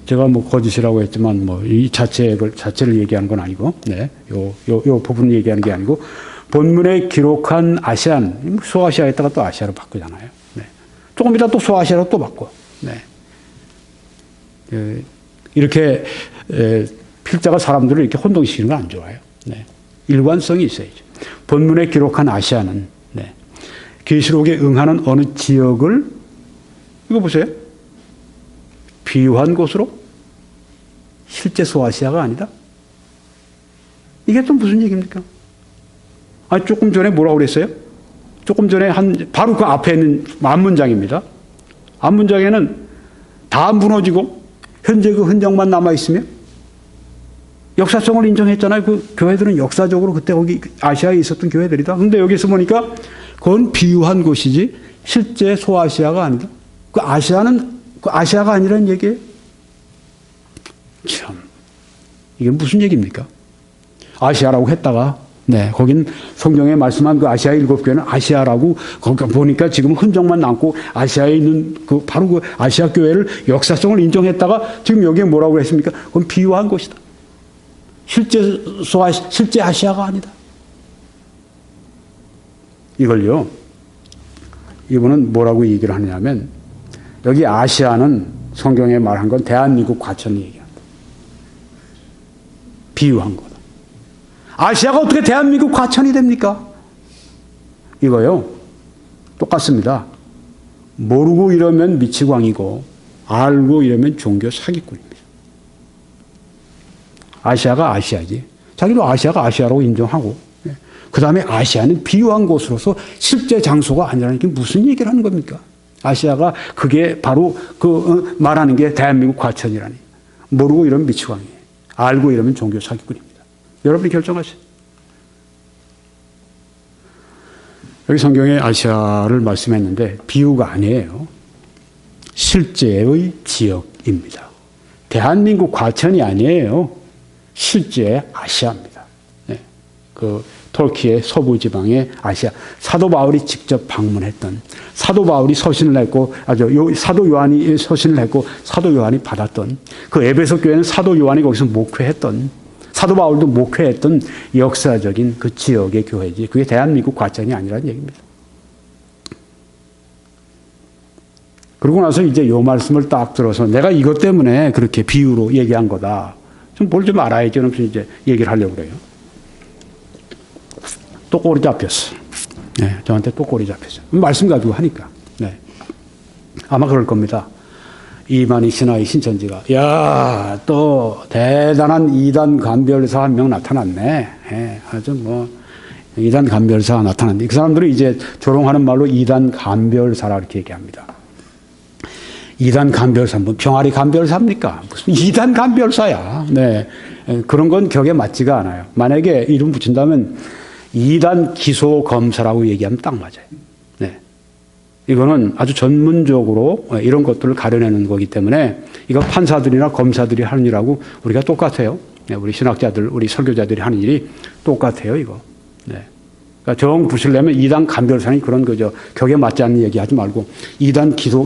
제가 거짓이라고 했지만 이 자체를 얘기하는 건 아니고, 네, 요 부분을 얘기하는 게 아니고, 본문에 기록한 아시안, 소아시아에다가 또 아시아로 바꾸잖아요. 네. 조금 이따 또 소아시아로 또 바꿔. 네. 이렇게 필자가 사람들을 이렇게 혼동시키는 건 안 좋아요. 네. 일관성이 있어야죠. 본문에 기록한 아시아는 네. 계시록에 응하는 어느 지역을 이거 보세요. 비유한 곳으로 실제 소아시아가 아니다. 이게 또 무슨 얘기입니까? 조금 전에 뭐라고 그랬어요? 조금 전에 바로 그 앞에 있는 앞문장입니다. 앞문장에는 다 무너지고 현재 그 흔적만 남아있으며 역사성을 인정했잖아요. 그 교회들은 역사적으로 그때 거기 아시아에 있었던 교회들이다. 근데 여기서 보니까 그건 비유한 곳이지 실제 소아시아가 아니다. 그 아시아는 그 아시아가 아니라는 얘기예요. 참, 이게 무슨 얘기입니까? 아시아라고 했다가 네, 거긴 성경에 말씀한 그 아시아 7교회는 아시아라고 거기 보니까 지금 흔적만 남고 아시아에 있는 바로 그 아시아 교회를 역사성을 인정했다가 지금 여기에 뭐라고 했습니까? 그건 비유한 것이다. 실제 아시아가 아니다. 이걸요, 이분은 뭐라고 얘기를 하냐면 여기 아시아는 성경에 말한 건 대한민국 과천을 얘기한다. 비유한 거다. 아시아가 어떻게 대한민국 과천이 됩니까? 이거요, 똑같습니다. 모르고 이러면 미치광이고 알고 이러면 종교 사기꾼입니다. 아시아가 아시아지. 자기도 아시아가 아시아라고 인정하고 그 다음에 아시아는 비유한 곳으로서 실제 장소가 아니라는 게 무슨 얘기를 하는 겁니까? 아시아가 그게 바로 말하는 게 대한민국 과천이라니. 모르고 이러면 미치광이에요. 알고 이러면 종교 사기꾼입니다. 여러분이 결정하세요. 여기 성경에 아시아를 말씀했는데 비유가 아니에요. 실제의 지역입니다. 대한민국 과천이 아니에요. 실제 아시아입니다. 네. 그 터키의 서부 지방의 아시아. 사도 바울이 직접 방문했던, 사도 바울이 서신을 했고, 사도 요한이 서신을 했고, 사도 요한이 받았던, 그 에베소 교회는 사도 요한이 거기서 목회했던, 사도 바울도 목회했던 역사적인 그 지역의 교회지. 그게 대한민국 과천이 아니라는 얘기입니다. 그러고 나서 이제 요 말씀을 딱 들어서 내가 이것 때문에 그렇게 비유로 얘기한 거다. 뭘 좀 알아야지. 그러면서 이제 얘기를 하려고 그래요. 또 꼬리 잡혔어. 네, 저한테 또 꼬리 잡혔어. 말씀 가지고 하니까. 네. 아마 그럴 겁니다. 이만희 신하의 신천지가, 야, 또 대단한 이단 간별사 한 명 나타났네. 네, 아주 뭐 이단 간별사가 나타났는데, 그 사람들이 이제 조롱하는 말로 이단 간별사라 이렇게 얘기합니다. 이단 간별사, 뭐 병아리 간별사입니까? 무슨 이단 간별사야. 네. 그런 건 격에 맞지가 않아요. 만약에 이름 붙인다면 이단 기소 검사라고 얘기하면 딱 맞아요. 네. 이거는 아주 전문적으로 이런 것들을 가려내는 거기 때문에 이거 판사들이나 검사들이 하는 일하고 우리가 똑같아요. 네. 우리 신학자들, 우리 설교자들이 하는 일이 똑같아요, 이거. 네. 그러니까 정 부실려면 이단 간별사니 그런 거죠. 격에 맞지 않는 얘기 하지 말고 이단 기소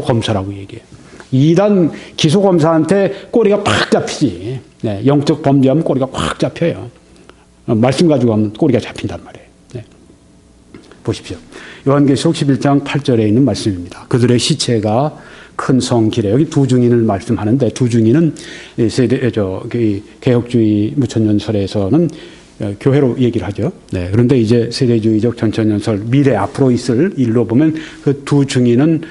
검사라고 얘기해요. 이단 기소 검사한테 꼬리가 팍 잡히지. 네, 영적 범죄하면 꼬리가 팍 잡혀요. 말씀 가지고 하면 꼬리가 잡힌단 말이에요. 네. 보십시오. 요한계시록 11장 8절에 있는 말씀입니다. 그들의 시체가 큰 성 길에, 여기 두 증인을 말씀하는데, 두 증인은 개혁주의 무천년설에서는 교회로 얘기를 하죠. 네. 그런데 이제 세대주의적 전천년설, 미래 앞으로 있을 일로 보면 그 두 증인은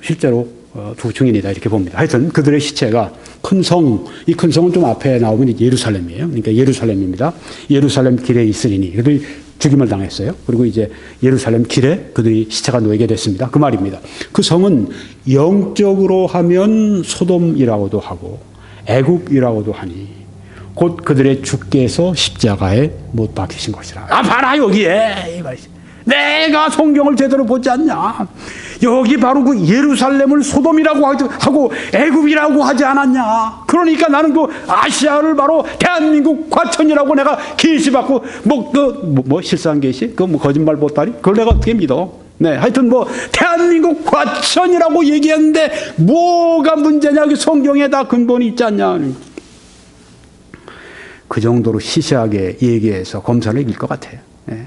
실제로 두 증인이다 이렇게 봅니다. 하여튼 그들의 시체가 큰 성, 이 큰 성은 좀 앞에 나오면 예루살렘이에요. 그러니까 예루살렘입니다. 예루살렘 길에 있으리니 그들이 죽임을 당했어요. 그리고 이제 예루살렘 길에 그들이 시체가 놓이게 됐습니다. 그 말입니다. 그 성은 영적으로 하면 소돔이라고도 하고 애굽이라고도 하니 곧 그들의 주께서 십자가에 못 박히신 것이라. 아, 봐라, 여기에. 내가 성경을 제대로 보지 않냐. 여기 바로 그 예루살렘을 소돔이라고 하고 애굽이라고 하지 않았냐. 그러니까 나는 그 아시아를 바로 대한민국 과천이라고 내가 계시받고, 실상 계시? 거짓말 보따리? 그걸 내가 어떻게 믿어? 네, 하여튼 대한민국 과천이라고 얘기했는데 뭐가 문제냐. 그 성경에 다 근본이 있지 않냐. 그 정도로 시시하게 얘기해서 검사를 이길 것 같아요. 네.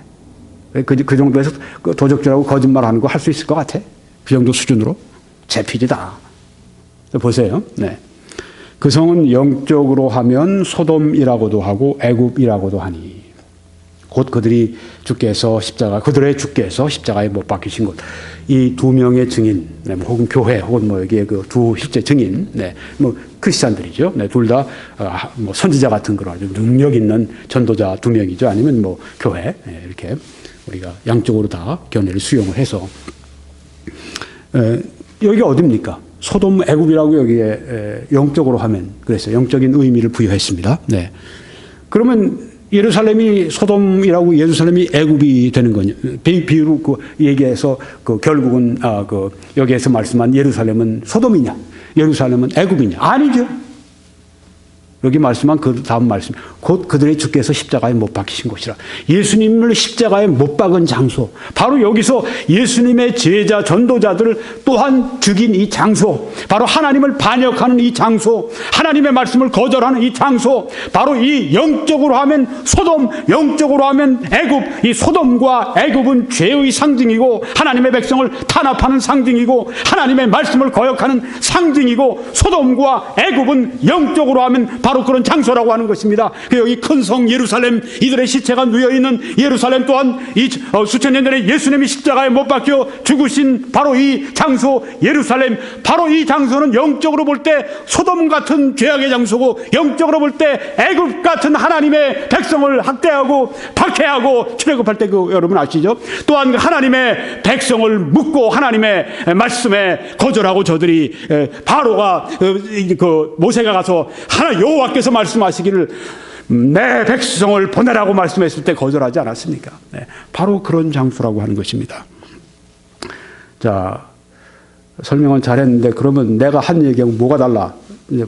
그 정도에서 도적질하고 거짓말하는 거 할 수 있을 것 같아. 그 정도 수준으로 제피지다. 보세요. 네. 그 성은 영적으로 하면 소돔이라고도 하고 애굽이라고도 하니 곧 그들의 주께서 십자가에 못 박히신 곳. 이 두 명의 증인, 네, 혹은 교회, 혹은 여기에 그 두 실제 증인, 네, 크리스찬들이죠. 네, 둘 다 선지자 같은 그런 아주 능력 있는 전도자 두 명이죠. 아니면 교회, 네, 이렇게 우리가 양쪽으로 다 견해를 수용을 해서 여기가 어디입니까? 소돔 애굽이라고 여기에 영적으로 하면 그랬어요. 영적인 의미를 부여했습니다. 네. 그러면 예루살렘이 소돔이라고 예루살렘이 애굽이 되는 거냐? 비유로 얘기해서 결국은 여기에서 말씀한 예루살렘은 소돔이냐? 예루살렘은 애굽이냐? 아니죠. 여기 말씀한 그 다음 말씀, 곧 그들의 주께서 십자가에 못 박히신 곳이라. 예수님을 십자가에 못 박은 장소, 바로 여기서 예수님의 제자 전도자들을 또한 죽인 이 장소, 바로 하나님을 반역하는 이 장소, 하나님의 말씀을 거절하는 이 장소, 바로 이 영적으로 하면 소돔, 영적으로 하면 애굽. 이 소돔과 애굽은 죄의 상징이고 하나님의 백성을 탄압하는 상징이고 하나님의 말씀을 거역하는 상징이고, 소돔과 애굽은 영적으로 하면 바로 그런 장소라고 하는 것입니다. 여기 큰 성 예루살렘, 이들의 시체가 누워있는 예루살렘 또한 수천 년 전에 예수님이 십자가에 못 박혀 죽으신 바로 이 장소 예루살렘, 바로 이 장소는 영적으로 볼 때 소돔 같은 죄악의 장소고, 영적으로 볼 때 애굽 같은 하나님의 백성을 학대하고 박해하고 출애굽할 때 여러분 아시죠? 또한 하나님의 백성을 묻고 하나님의 말씀에 거절하고 저들이 바로가 모세가 가서 여호와께서 말씀하시기를 내 백성을 보내라고 말씀했을 때 거절하지 않았습니까? 네, 바로 그런 장소라고 하는 것입니다. 자, 설명은 잘했는데 그러면 내가 한 얘기하고 뭐가 달라? 이제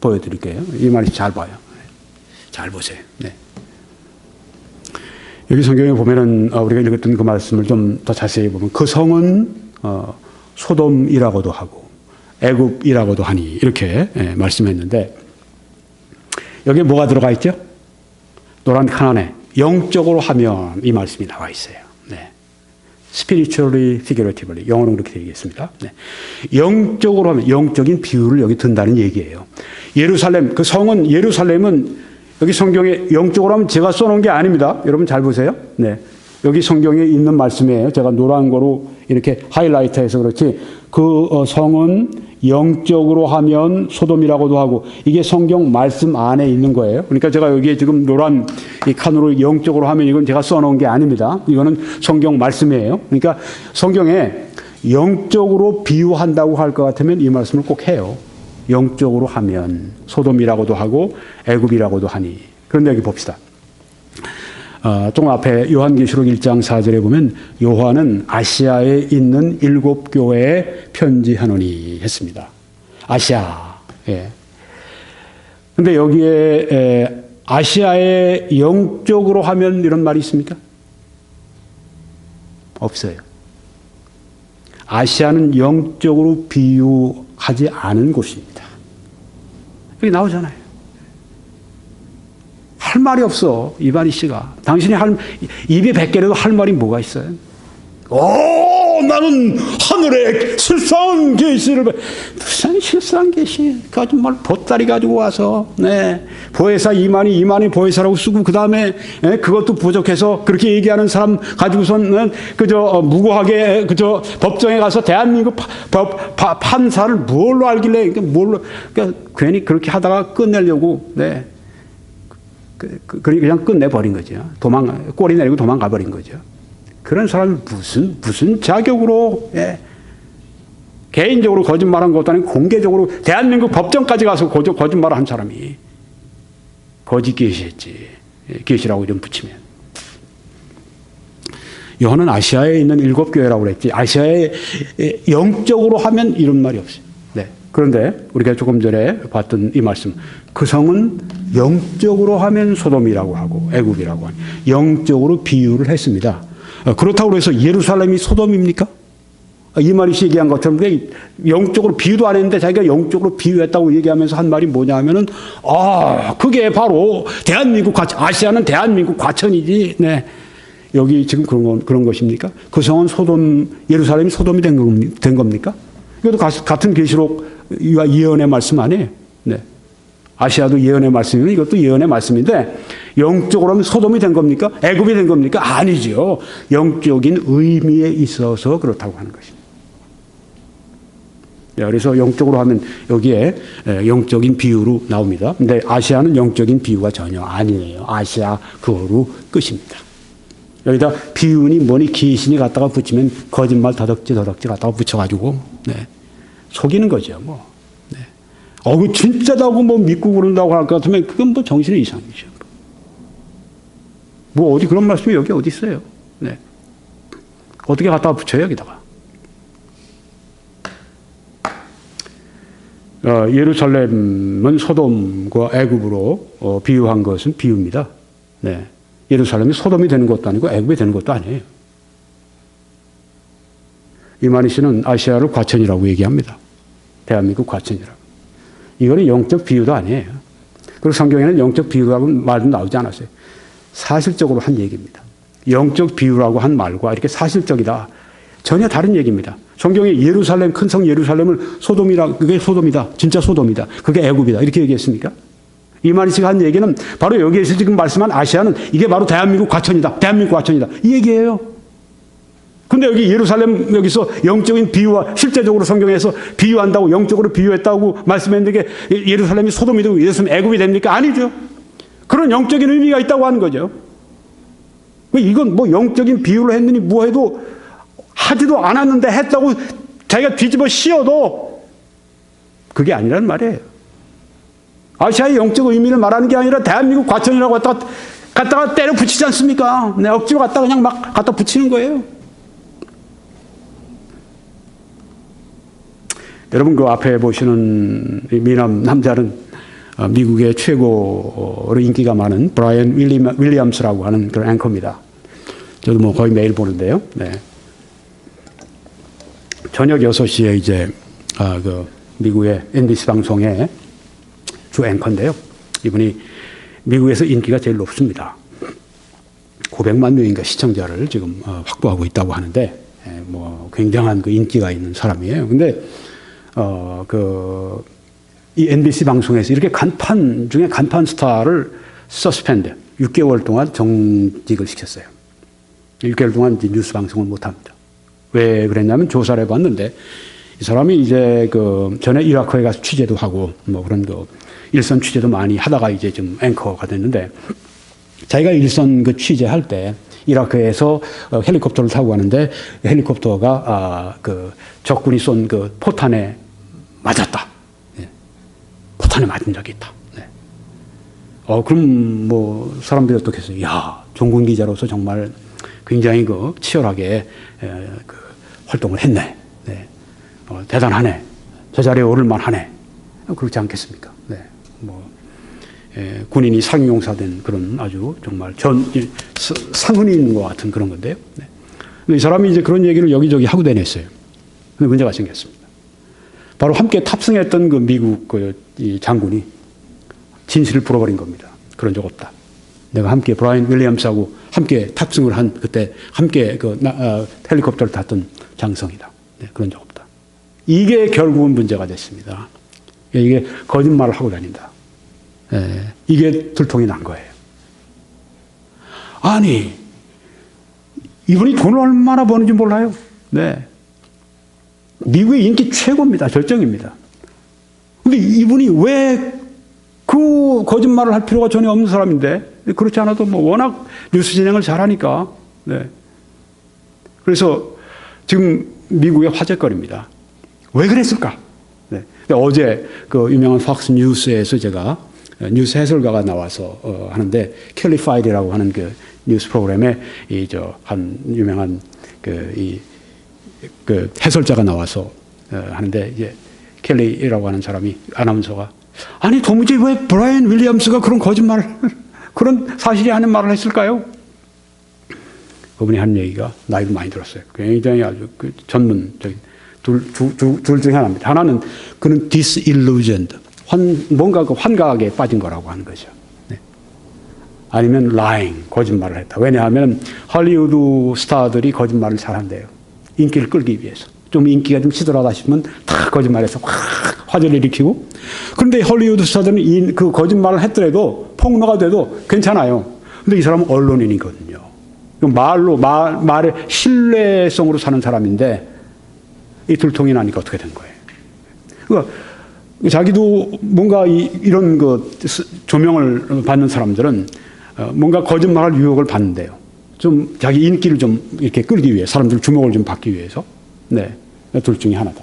보여드릴게요. 이 말이 잘 봐요. 잘 보세요. 네. 여기 성경에 보면은 우리가 읽었던 그 말씀을 좀 더 자세히 보면 그 성은 소돔이라고도 하고 애굽이라고도 하니 이렇게 말씀했는데 여기에 뭐가 들어가 있죠? 노란 칸안에 영적으로 하면 이 말씀이 나와 있어요. 네. spiritually, figuratively 영어로 그렇게 되겠습니다. 네. 영적으로 하면 영적인 비유를 여기 든다는 얘기예요. 예루살렘 그 성은 예루살렘은 여기 성경에 영적으로 하면 제가 써놓은 게 아닙니다. 여러분 잘 보세요. 네. 여기 성경에 있는 말씀이에요. 제가 노란 거로 이렇게 하이라이트해서 그렇지 그 성은 영적으로 하면 소돔이라고도 하고 이게 성경 말씀 안에 있는 거예요. 그러니까 제가 여기에 지금 노란 이 칸으로 영적으로 하면 이건 제가 써놓은 게 아닙니다. 이거는 성경 말씀이에요. 그러니까 성경에 영적으로 비유한다고 할 것 같으면 이 말씀을 꼭 해요. 영적으로 하면 소돔이라고도 하고 애굽이라고도 하니. 그런데 여기 봅시다. 조금 앞에 요한계시록 1장 4절에 보면 요한은 아시아에 있는 7교회에 편지하노니 했습니다. 아시아. 예. 근데 여기에 아시아에 영적으로 하면 이런 말이 있습니까? 없어요. 아시아는 영적으로 비유하지 않은 곳입니다. 여기 나오잖아요. 할 말이 없어, 이바리 씨가. 당신이 입에 100개라도 할 말이 뭐가 있어요? 나는 하늘에 실상한 계시를 무슨 실상한 계시? 그 아줌마 보따리 가지고 와서 보혜사 이만희 보혜사라고 쓰고 그 다음에 그것도 부족해서 그렇게 얘기하는 사람 가지고선 그저 무고하게 그저 법정에 가서 대한민국 판사를 뭘로 알길래 그러니까 괜히 그렇게 하다가 끝내려고 그냥 끝내버린 거죠. 꼬리 내리고 도망가 버린 거죠. 그런 사람이 무슨 자격으로, 개인적으로 거짓말한 것도 아니고 공개적으로 대한민국 법정까지 가서 거짓말을 한 사람이 거짓 계시했지. 계시라고 이름 붙이면. 요한은 아시아에 있는 7교회라고 그랬지. 아시아에 영적으로 하면 이런 말이 없어요. 네. 그런데 우리가 조금 전에 봤던 이 말씀. 그 성은 영적으로 하면 소돔이라고 하고 애굽이라고 하니 영적으로 비유를 했습니다. 그렇다고 해서 예루살렘이 소돔입니까? 이말이 얘기한 것처럼 영적으로 비유도 안 했는데 자기가 영적으로 비유했다고 얘기하면서 한 말이 뭐냐 하면은 그게 바로 대한민국 과천, 아시아는 대한민국 과천이지. 네. 여기 지금 그런 것입니까? 그 성은 예루살렘이 소돔이 된 겁니까? 이것도 같은 계시록과 예언의 말씀 아니에요. 네. 아시아도 예언의 말씀이면 이것도 예언의 말씀인데 영적으로 하면 소돔이 된 겁니까? 애굽이 된 겁니까? 아니죠. 영적인 의미에 있어서 그렇다고 하는 것입니다. 그래서 영적으로 하면 여기에 영적인 비유로 나옵니다. 근데 아시아는 영적인 비유가 전혀 아니에요. 아시아 그거로 끝입니다. 여기다 비유니 뭐니 귀신이 갖다가 붙이면 거짓말 더덕지 갖다가 붙여가지고 속이는 거죠. 그 진짜다고 믿고 그런다고 할 것 같으면 그건 정신의 이상이죠. 어디 그런 말씀이 여기 어디 있어요? 네. 어떻게 갖다가 붙여요, 여기다가? 예루살렘은 소돔과 애굽으로 비유한 것은 비유입니다. 네. 예루살렘이 소돔이 되는 것도 아니고 애굽이 되는 것도 아니에요. 이만희 씨는 아시아를 과천이라고 얘기합니다. 대한민국 과천이라고. 이거는 영적 비유도 아니에요. 그리고 성경에는 영적 비유라고 말도 나오지 않았어요. 사실적으로 한 얘기입니다. 영적 비유라고 한 말과 이렇게 사실적이다. 전혀 다른 얘기입니다. 성경에 예루살렘, 큰 성 예루살렘을 그게 소돔이다. 진짜 소돔이다. 그게 애굽이다. 이렇게 얘기했습니까? 이만희 씨가 한 얘기는 바로 여기에서 지금 말씀한 아시아는 이게 바로 대한민국 과천이다. 대한민국 과천이다. 이 얘기예요. 근데 여기 예루살렘 여기서 영적인 비유와 실제적으로 성경에서 비유한다고 영적으로 비유했다고 말씀했는데 예루살렘이 소돔이 되고 예루살렘 애굽이 됩니까? 아니죠. 그런 영적인 의미가 있다고 하는 거죠. 이건 영적인 비유를 했느니 뭐 해도 하지도 않았는데 했다고 자기가 뒤집어 씌워도 그게 아니라는 말이에요. 아시아의 영적 의미를 말하는 게 아니라 대한민국 과천이라고 갖다가 때려 붙이지 않습니까? 억지로 갖다가 그냥 막 갖다 붙이는 거예요. 여러분 그 앞에 보시는 미남 남자는 미국의 최고로 인기가 많은 브라이언 윌리엄스라고 하는 그런 앵커입니다. 저도 뭐 거의 매일 보는데요. 네. 저녁 6시에 이제 그 미국의 NBC 방송의 주 앵커인데요. 이분이 미국에서 인기가 제일 높습니다. 900만 명인가 시청자를 지금 확보하고 있다고 하는데, 뭐 굉장한 그 인기가 있는 사람이에요. 근데 이 NBC 방송에서 이렇게 간판 중에 간판 스타를 서스펜드 6개월 동안 정직을 시켰어요. 6개월 동안 이제 뉴스 방송을 못 합니다. 왜 그랬냐면 조사를 해봤는데 이 사람이 이제 그 전에 이라크에 가서 취재도 하고 뭐 그런 그 일선 취재도 많이 하다가 이제 좀 앵커가 됐는데, 자기가 일선 그 취재할 때 이라크에서 헬리콥터를 타고 가는데 헬리콥터가 그 적군이 쏜 그 포탄에 맞았다. 네. 포탄에 맞은 적이 있다. 네. 그럼 뭐 사람들이 어떻게 했어요? 야, 종군 기자로서 정말 굉장히 그 치열하게 그 활동을 했네. 네. 대단하네. 저 자리에 오를 만하네. 그렇지 않겠습니까? 네. 뭐 군인이 상용사된 그런 아주 정말 상흔이 있는 것 같은 그런 건데요. 네. 이 사람이 이제 그런 얘기를 여기저기 하고 다녔어요. 근데 문제가 생겼습니다. 바로 함께 탑승했던 그 미국 이 장군이 진실을 풀어버린 겁니다. 그런 적 없다. 내가 함께 브라이언 윌리엄스하고 함께 탑승을 한 그때 함께 헬리콥터를 탔던 장성이다. 네, 그런 적 없다. 이게 결국은 문제가 됐습니다. 이게 거짓말을 하고 다닌다. 이게 들통이 난 거예요. 아니, 이분이 돈을 얼마나 버는지 몰라요. 네. 미국의 인기 최고입니다. 절정입니다. 근데 이분이 왜 그 거짓말을 할 필요가 전혀 없는 사람인데, 그렇지 않아도 뭐 워낙 뉴스 진행을 잘하니까, 네. 그래서 지금 미국의 화제거리입니다. 왜 그랬을까? 네. 어제 그 유명한 팍스 뉴스에서 제가 뉴스 해설가가 나와서 하는데, 켈리 파일이라고 하는 그 뉴스 프로그램에 한 유명한 그 해설자가 나와서 하는데, 이제 켈리라고 하는 사람이 아나운서가 아니 도무지 왜 브라이언 윌리엄스가 그런 거짓말을 그런 사실이 아닌 말을 했을까요? 그분이 한 얘기가 나이도 많이 들었어요. 굉장히 아주 그 전문적인 둘 중에 하나입니다. 하나는 그는 disillusioned, 뭔가 그 환각에 빠진 거라고 하는 거죠. 네. 아니면 lying, 거짓말을 했다. 왜냐하면 할리우드 스타들이 거짓말을 잘한대요. 인기를 끌기 위해서. 좀 인기가 좀 시들하다 싶으면 다 거짓말해서 확 화제를 일으키고, 그런데 헐리우드 스타들은 그 거짓말을 했더라도 폭로가 돼도 괜찮아요. 근데 이 사람은 언론인이거든요. 말의 신뢰성으로 사는 사람인데 이 들통이 나니까 어떻게 된 거예요? 그러니까 자기도 뭔가 이런 그 조명을 받는 사람들은 뭔가 거짓말할 유혹을 받는데요. 좀 자기 인기를 좀 이렇게 끌기 위해, 사람들 주목을 좀 받기 위해서. 네. 둘 중에 하나다.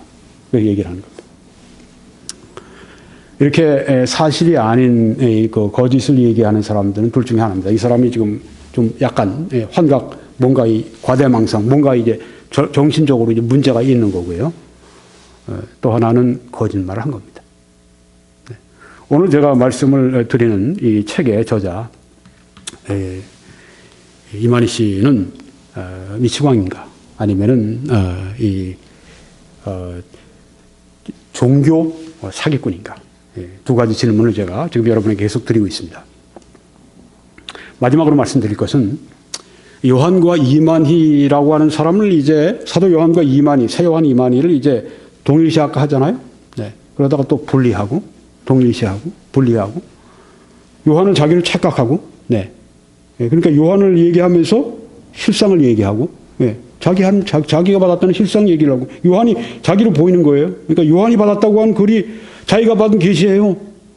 그렇게 얘기를 하는 겁니다. 이렇게 사실이 아닌 그 거짓을 얘기하는 사람들은 둘 중에 하나입니다. 이 사람이 지금 좀 약간 환각, 뭔가 과대망상, 뭔가 이제 정신적으로 이제 문제가 있는 거고요. 또 하나는 거짓말을 한 겁니다. 네. 오늘 제가 말씀을 드리는 이 책의 저자 이만희 씨는 미치광인가 아니면은 종교 사기꾼인가, 두 가지 질문을 제가 지금 여러분에게 계속 드리고 있습니다. 마지막으로 말씀드릴 것은 요한과 이만희라고 하는 사람을 이제 사도 요한과 이만희, 새 요한 이만희를 이제 동일시할까 하잖아요. 네. 그러다가 또 분리하고 동일시하고 분리하고 요한은 자기를 착각하고, 네. 그러니까 요한을 얘기하면서 실상을 얘기하고, 네. 자기가 받았다는 실상 얘기를 하고, 요한이 자기로 보이는 거예요. 그러니까 요한이 받았다고 하는 글이 자기가 받은 계시예요.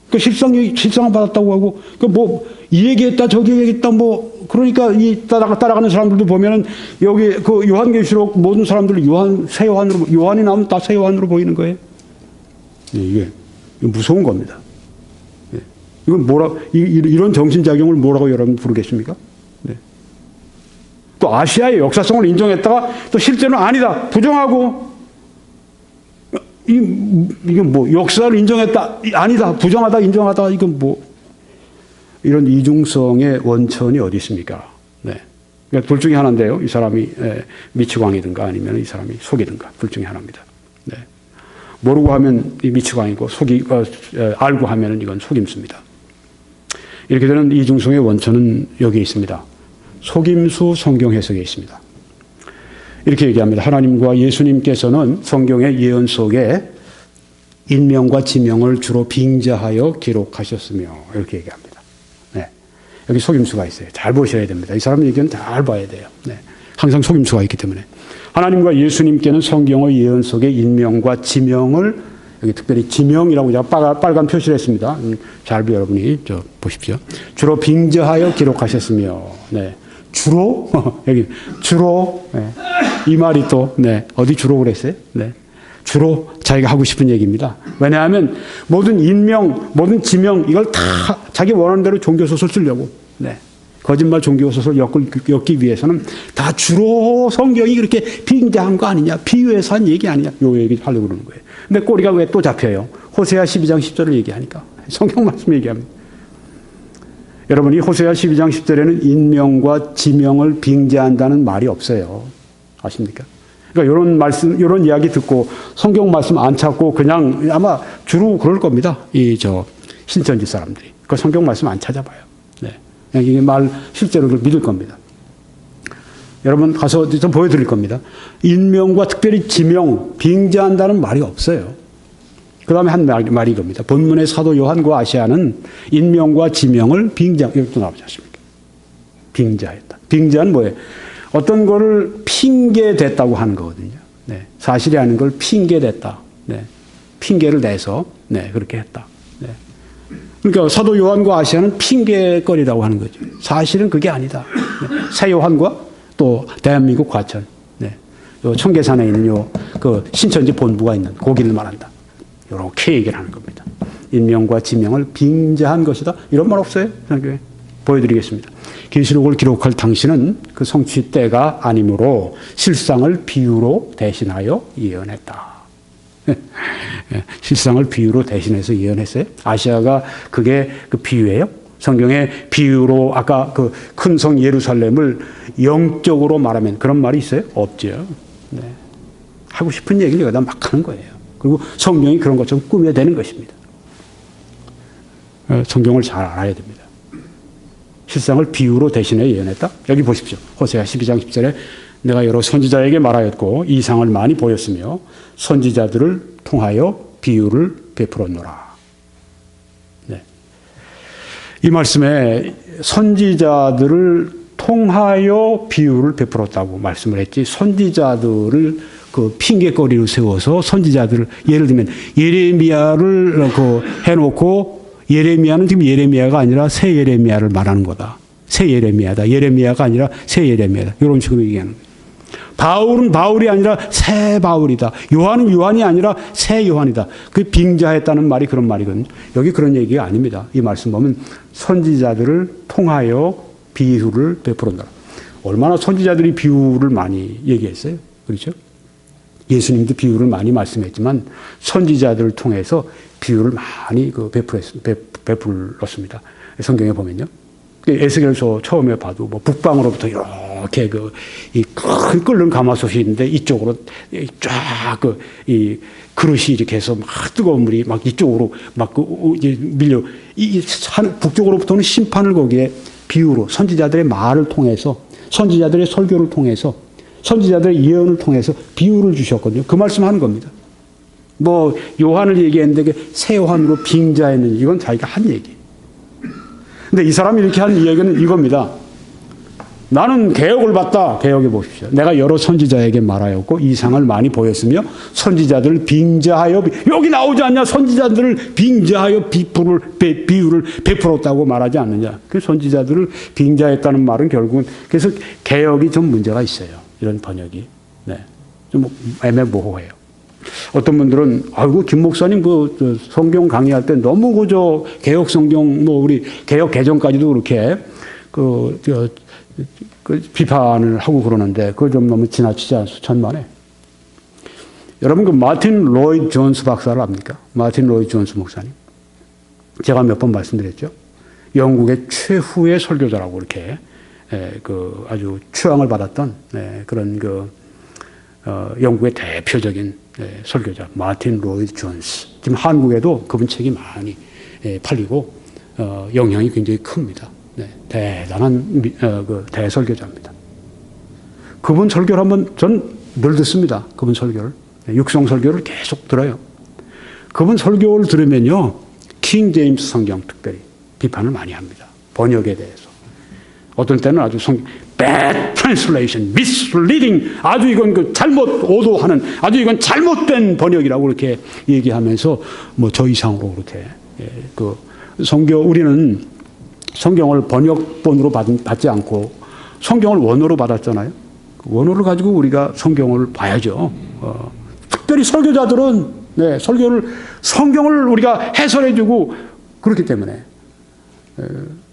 그 실상을 받았다고 하고, 그 뭐 이 얘기했다 저기 얘기했다 뭐, 그러니까 따라가는 사람들도 보면은 여기 그 요한계시록 모든 사람들이 새 요한으로, 요한이 나오면 다 새 요한으로 보이는 거예요. 네, 이게 무서운 겁니다. 네. 이건 이런 정신작용을 뭐라고 여러분 부르겠습니까? 네. 또 아시아의 역사성을 인정했다가 또 실제는 아니다, 부정하고, 이게 뭐 역사를 인정했다, 아니다, 부정하다, 인정하다, 이건 뭐 이런 이중성의 원천이 어디 있습니까? 네. 그러니까 둘 중에 하나인데요. 이 사람이 미치광이든가 아니면 이 사람이 속이든가 둘 중에 하나입니다. 네. 모르고 하면 이 미치광이고 알고 하면은 이건 속임수입니다. 이렇게 되는 이중성의 원천은 여기 있습니다. 속임수 성경 해석에 있습니다. 이렇게 얘기합니다. 하나님과 예수님께서는 성경의 예언 속에 인명과 지명을 주로 빙자하여 기록하셨으며 이렇게 얘기합니다. 네. 여기 속임수가 있어요. 잘 보셔야 됩니다. 이 사람 얘기는 잘 봐야 돼요. 네. 항상 속임수가 있기 때문에. 하나님과 예수님께는 성경의 예언 속에 인명과 지명을 여기 특별히 지명이라고 제가 빨간 표시를 했습니다. 잘 여러분이 보십시오. 주로 빙자하여 기록하셨으며, 네. 주로 여기 주로 네. 이 말이 또 네. 어디 주로 그랬어요? 네. 주로 자기가 하고 싶은 얘기입니다. 왜냐하면 모든 인명, 모든 지명 이걸 다 자기 원하는 대로 종교소설 쓰려고 네. 거짓말 종교소설 엮기 위해서는 다 주로 성경이 그렇게 빙자한 거 아니냐, 비유해서 한 얘기 아니냐, 요 얘기 하려고 그러는 거예요. 근데 꼬리가 왜 또 잡혀요? 호세아 12장 10절을 얘기하니까. 성경 말씀 얘기합니다. 여러분이 호세아 12장 10절에는 인명과 지명을 빙자한다는 말이 없어요. 아십니까? 그러니까 이런 말씀, 이런 이야기 듣고 성경 말씀 안 찾고 그냥 아마 주로 그럴 겁니다. 신천지 사람들이. 그 성경 말씀 안 찾아봐요. 네. 그냥 이게 말 실제로 믿을 겁니다. 여러분 가서 좀 보여드릴 겁니다. 인명과 특별히 지명, 빙자한다는 말이 없어요. 그 다음에 한 말이 이겁니다. 본문의 사도 요한과 아시아는 인명과 지명을 이것도 나오지 않습니까? 빙자했다. 빙자는 뭐예요? 어떤 거를 핑계댔다고 하는 거거든요. 네. 사실이 아닌 걸 핑계댔다. 네. 핑계를 대서 네. 그렇게 했다. 네. 그러니까 사도 요한과 아시아는 핑계거리라고 하는 거죠. 사실은 그게 아니다. 네. 새 요한과 또 대한민국 과천, 네. 요 청계산에 있는 그 신천지 본부가 있는 거기를 말한다. 이렇게 얘기를 하는 겁니다. 인명과 지명을 빙자한 것이다. 이런 말 없어요. 성경에 보여드리겠습니다. 계시록을 기록할 당시는 그 성취 때가 아니므로 실상을 비유로 대신하여 예언했다. 실상을 비유로 대신해서 예언했어요. 아시아가 그게 그 비유예요. 성경의 비유로 아까 그 큰 성 예루살렘을 영적으로 말하면 그런 말이 있어요? 없죠. 네. 하고 싶은 얘기를 여기다 막 하는 거예요. 그리고 성경이 그런 것처럼 꾸며대는 것입니다. 성경을 잘 알아야 됩니다. 실상을 비유로 대신해 예언했다? 여기 보십시오. 호세아 12장 10절에 내가 여러 선지자에게 말하였고 이상을 많이 보였으며 선지자들을 통하여 비유를 베풀었노라. 네. 이 말씀에 선지자들을 통하여 비유를 베풀었다고 말씀을 했지 선지자들을 그 핑계거리로 세워서 선지자들을 예를 들면 예레미야를 해놓고 예레미야는 지금 예레미야가 아니라 새 예레미야를 말하는 거다. 새 예레미야다. 예레미야가 아니라 새 예레미야다. 이런 식으로 얘기하는 거예요. 바울은 바울이 아니라 새 바울이다. 요한은 요한이 아니라 새 요한이다. 그 빙자했다는 말이 그런 말이거든요. 여기 그런 얘기가 아닙니다. 이 말씀 보면 선지자들을 통하여 비유를 베풀었다. 얼마나 선지자들이 비유를 많이 얘기했어요. 그렇죠? 예수님도 비유를 많이 말씀했지만 선지자들을 통해서 비유를 많이 베풀었습니다. 성경에 보면요. 에스겔서 처음에 봐도 뭐 북방으로부터 이렇게 이 큰 끓는 가마솥이 있는데 이쪽으로 쫙 이 그릇이 이렇게 해서 막 뜨거운 물이 막 이쪽으로 막 밀려 북쪽으로부터는 심판을 거기에 비유로 선지자들의 말을 통해서 선지자들의 설교를 통해서 선지자들의 예언을 통해서 비유를 주셨거든요. 그 말씀하는 겁니다. 뭐 요한을 얘기했는데 새 요한으로 빙자했는지 이건 자기가 한 얘기. 근데 이 사람이 이렇게 한 이야기는 이겁니다. 나는 개혁을 봤다. 개혁해 보십시오. 내가 여러 선지자에게 말하였고 이상을 많이 보였으며 선지자들을 빙자하여 여기 나오지 않냐? 선지자들을 빙자하여 비유를 베풀었다고 말하지 않느냐? 그 선지자들을 빙자했다는 말은 결국은 그래서 개혁이 좀 문제가 있어요. 이런 번역이 네. 좀 애매모호해요. 어떤 분들은 아이고 김 목사님 그 성경 강의할 때 너무 그저 개혁 성경 뭐 우리 개혁 개정까지도 그렇게 그 비판을 하고 그러는데 그거 좀 너무 지나치지 않소 천만에. 여러분 그 마틴 로이드 존스 박사를 압니까? 마틴 로이드 존스 목사님. 제가 몇 번 말씀드렸죠. 영국의 최후의 설교자라고 이렇게 그 아주 추앙을 받았던 그런 그 영국의 대표적인 설교자 마틴 로이드 존스. 지금 한국에도 그분 책이 많이 팔리고 영향이 굉장히 큽니다. 대단한 그 대설교자입니다. 그분 설교를 한번 전 늘 듣습니다. 그분 설교를. 육성 설교를 계속 들어요. 그분 설교를 들으면요. 킹 제임스 성경 특별히 비판을 많이 합니다. 번역에 대해서. 어떤 때는 아주 bad translation, misleading, 아주 이건 그 잘못 오도하는, 아주 이건 잘못된 번역이라고 그렇게 얘기하면서 뭐 저 이상으로 그렇게 그 우리는 성경을 번역본으로 받지 않고 성경을 원어로 받았잖아요. 원어를 가지고 우리가 성경을 봐야죠. 특별히 설교자들은 성경을 우리가 해설해주고 그렇기 때문에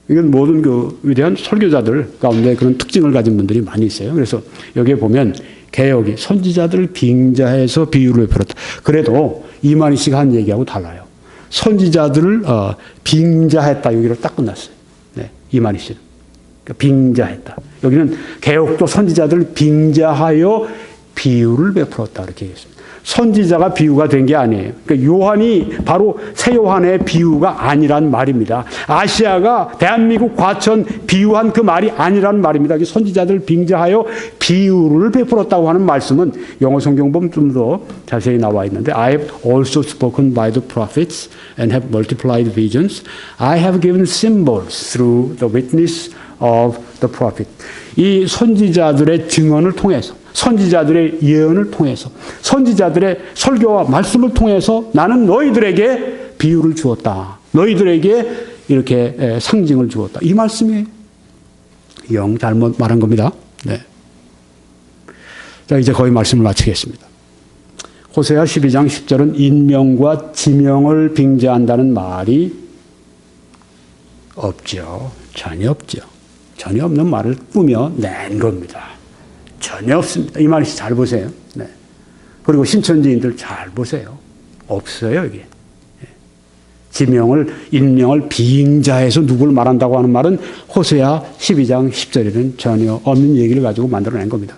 이건 모든 그 위대한 설교자들 가운데 그런 특징을 가진 분들이 많이 있어요. 그래서 여기에 보면 개역이 선지자들을 빙자해서 비유를 베풀었다. 그래도 이만희 씨가 한 얘기하고 달라요. 선지자들을 빙자했다. 여기로 딱 끝났어요. 이만희 씨는. 그러니까 빙자했다. 여기는 개역도 선지자들을 빙자하여 비유를 베풀었다. 이렇게 얘기했습니다. 선지자가 비유가 된 게 아니에요. 그러니까 요한이 바로 새 요한의 비유가 아니란 말입니다. 아시아가 대한민국 과천 비유한 그 말이 아니란 말입니다. 선지자들 빙자하여 비유를 베풀었다고 하는 말씀은 영어 성경 보면 좀 더 자세히 나와 있는데 I have also spoken by the prophets and have multiplied visions. I have given symbols through the witness of the prophet. 이 선지자들의 증언을 통해서 선지자들의 예언을 통해서 선지자들의 설교와 말씀을 통해서 나는 너희들에게 비유를 주었다. 너희들에게 이렇게 상징을 주었다. 이 말씀이 영 잘못 말한 겁니다. 자, 이제 거의 말씀을 마치겠습니다. 호세아 12장 10절은 인명과 지명을 빙자한다는 말이 없죠. 전혀 없죠. 전혀 없는 말을 꾸며 낸 겁니다. 전혀 없습니다. 이 말이 잘 보세요. 그리고 신천지인들 잘 보세요. 없어요, 이게. 지명을, 인명을 빙자해서 누구를 말한다고 하는 말은 호세아 12장 10절에는 전혀 없는 얘기를 가지고 만들어낸 겁니다.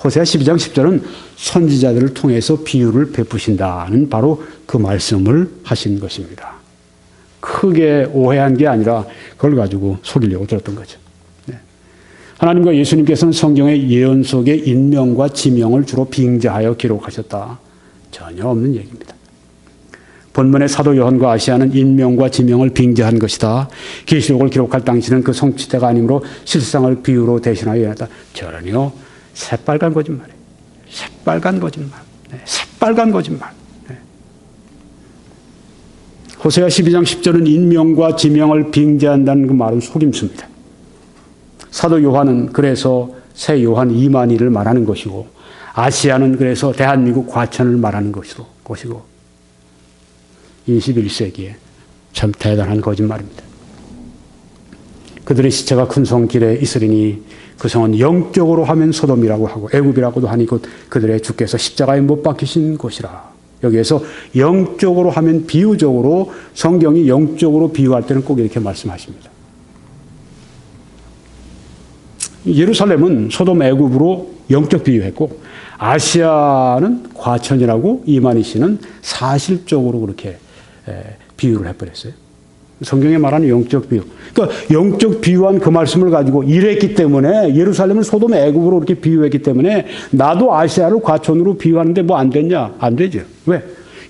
호세아 12장 10절은 선지자들을 통해서 비유를 베푸신다는 바로 그 말씀을 하신 것입니다. 크게 오해한 게 아니라 그걸 가지고 속이려고 들었던 거죠. 하나님과 예수님께서는 성경의 예언 속에 인명과 지명을 주로 빙자하여 기록하셨다. 전혀 없는 얘기입니다. 본문의 사도 요한과 아시아는 인명과 지명을 빙자한 것이다. 계시록을 기록할 당시는 그 성취대가 아니므로 실상을 비유로 대신하여 예언했다. 전혀 새빨간 거짓말이에요. 새빨간 거짓말. 새빨간 거짓말. 호세아 12장 10절은 인명과 지명을 빙자한다는 그 말은 속임수입니다. 사도 요한은 그래서 새 요한 이만희를 말하는 것이고 아시아는 그래서 대한민국 과천을 말하는 것이고 21세기에 참 대단한 거짓말입니다. 그들의 시체가 큰 성 길에 있으리니 그 성은 영적으로 하면 소돔이라고 하고 애굽이라고도 하니 곧 그들의 주께서 십자가에 못 박히신 곳이라. 여기에서 영적으로 하면 비유적으로 성경이 영적으로 비유할 때는 꼭 이렇게 말씀하십니다. 예루살렘은 소돔 애굽으로 영적 비유했고 아시아는 과천이라고 이만희 씨는 사실적으로 그렇게 비유를 해버렸어요. 성경에 말하는 영적 비유. 그러니까 영적 비유한 그 말씀을 가지고 이랬기 때문에 예루살렘을 소돔 애굽으로 이렇게 비유했기 때문에 나도 아시아를 과천으로 비유하는데 뭐 안 됐냐? 안 되죠. 왜?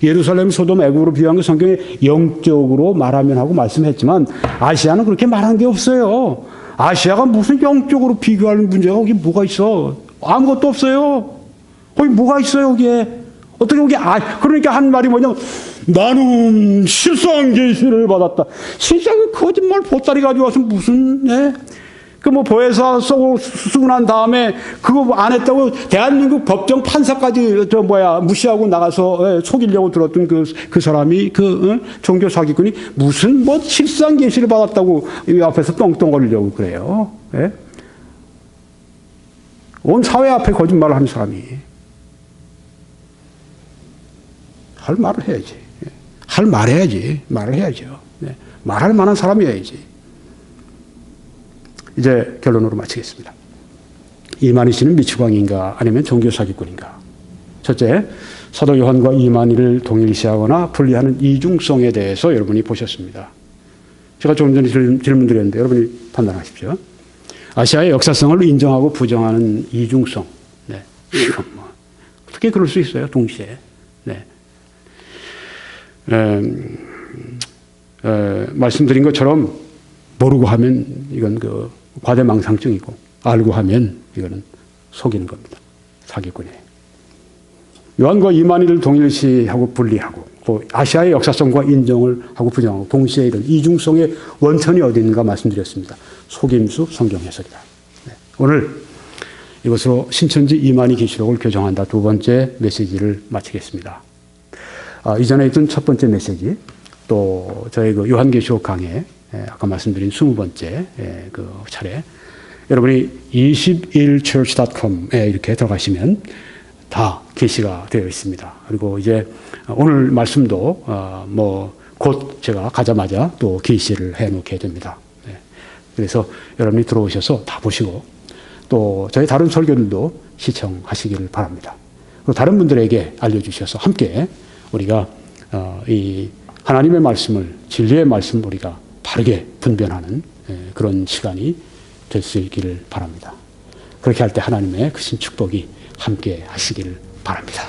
예루살렘 소돔 애굽으로 비유한 거 성경에 영적으로 말하면 하고 말씀했지만 아시아는 그렇게 말한 게 없어요. 아시아가 무슨 영적으로 비교하는 문제가 거기 뭐가 있어? 아무것도 없어요. 거기 뭐가 있어요, 여기에? 어떻게 여기, 그러니까 한 말이 뭐냐면, 나는 실상한 계시를 받았다. 실상은 거짓말 보따리 가지고 와서 무슨, 보혜사 쓰고 난 다음에 그거 안 했다고 대한민국 법정 판사까지 무시하고 나가서 속이려고 들었던 그 사람이 종교 사기꾼이 무슨 실상 계시를 받았다고 이 앞에서 떵떵거리려고 그래요. 온 사회 앞에 거짓말을 하는 사람이 할 말을 해야지. 할 말해야지. 말을 해야죠. 말할 만한 사람이어야지. 이제 결론으로 마치겠습니다. 이만희 씨는 미치광인가 아니면 종교 사기꾼인가? 첫째, 사도 요한과 이만희를 동일시하거나 분리하는 이중성에 대해서 여러분이 보셨습니다. 제가 조금 전에 질문 드렸는데 여러분이 판단하십시오. 아시아의 역사성을 인정하고 부정하는 이중성. 네. 이건 뭐 어떻게 그럴 수 있어요, 동시에. 네. 말씀드린 것처럼 모르고 하면 이건 그 과대망상증이고 알고 하면 이거는 속이는 겁니다. 사기꾼이에요. 요한과 이만희를 동일시하고 분리하고 또 아시아의 역사성과 인정을 하고 부정하고 동시에 이런 이중성의 원천이 어디 있는가 말씀드렸습니다. 속임수 성경 해석이다. 네. 오늘 이것으로 신천지 이만희 계시록을 교정한다 두 번째 메시지를 마치겠습니다. 이전에 있던 첫 번째 메시지 또 저희 그 요한계시록 강의 아까 말씀드린 20번째 그 차례 여러분이 21church.com에 이렇게 들어가시면 다 게시가 되어 있습니다. 그리고 이제 오늘 말씀도 뭐 곧 제가 가자마자 또 게시를 해놓게 됩니다. 네. 그래서 여러분이 들어오셔서 다 보시고 또 저희 다른 설교들도 시청하시기를 바랍니다. 그리고 다른 분들에게 알려주셔서 함께 우리가 이 하나님의 말씀을 진리의 말씀을 우리가 바르게 분별하는 그런 시간이 될 수 있기를 바랍니다. 그렇게 할 때 하나님의 크신 축복이 함께 하시기를 바랍니다.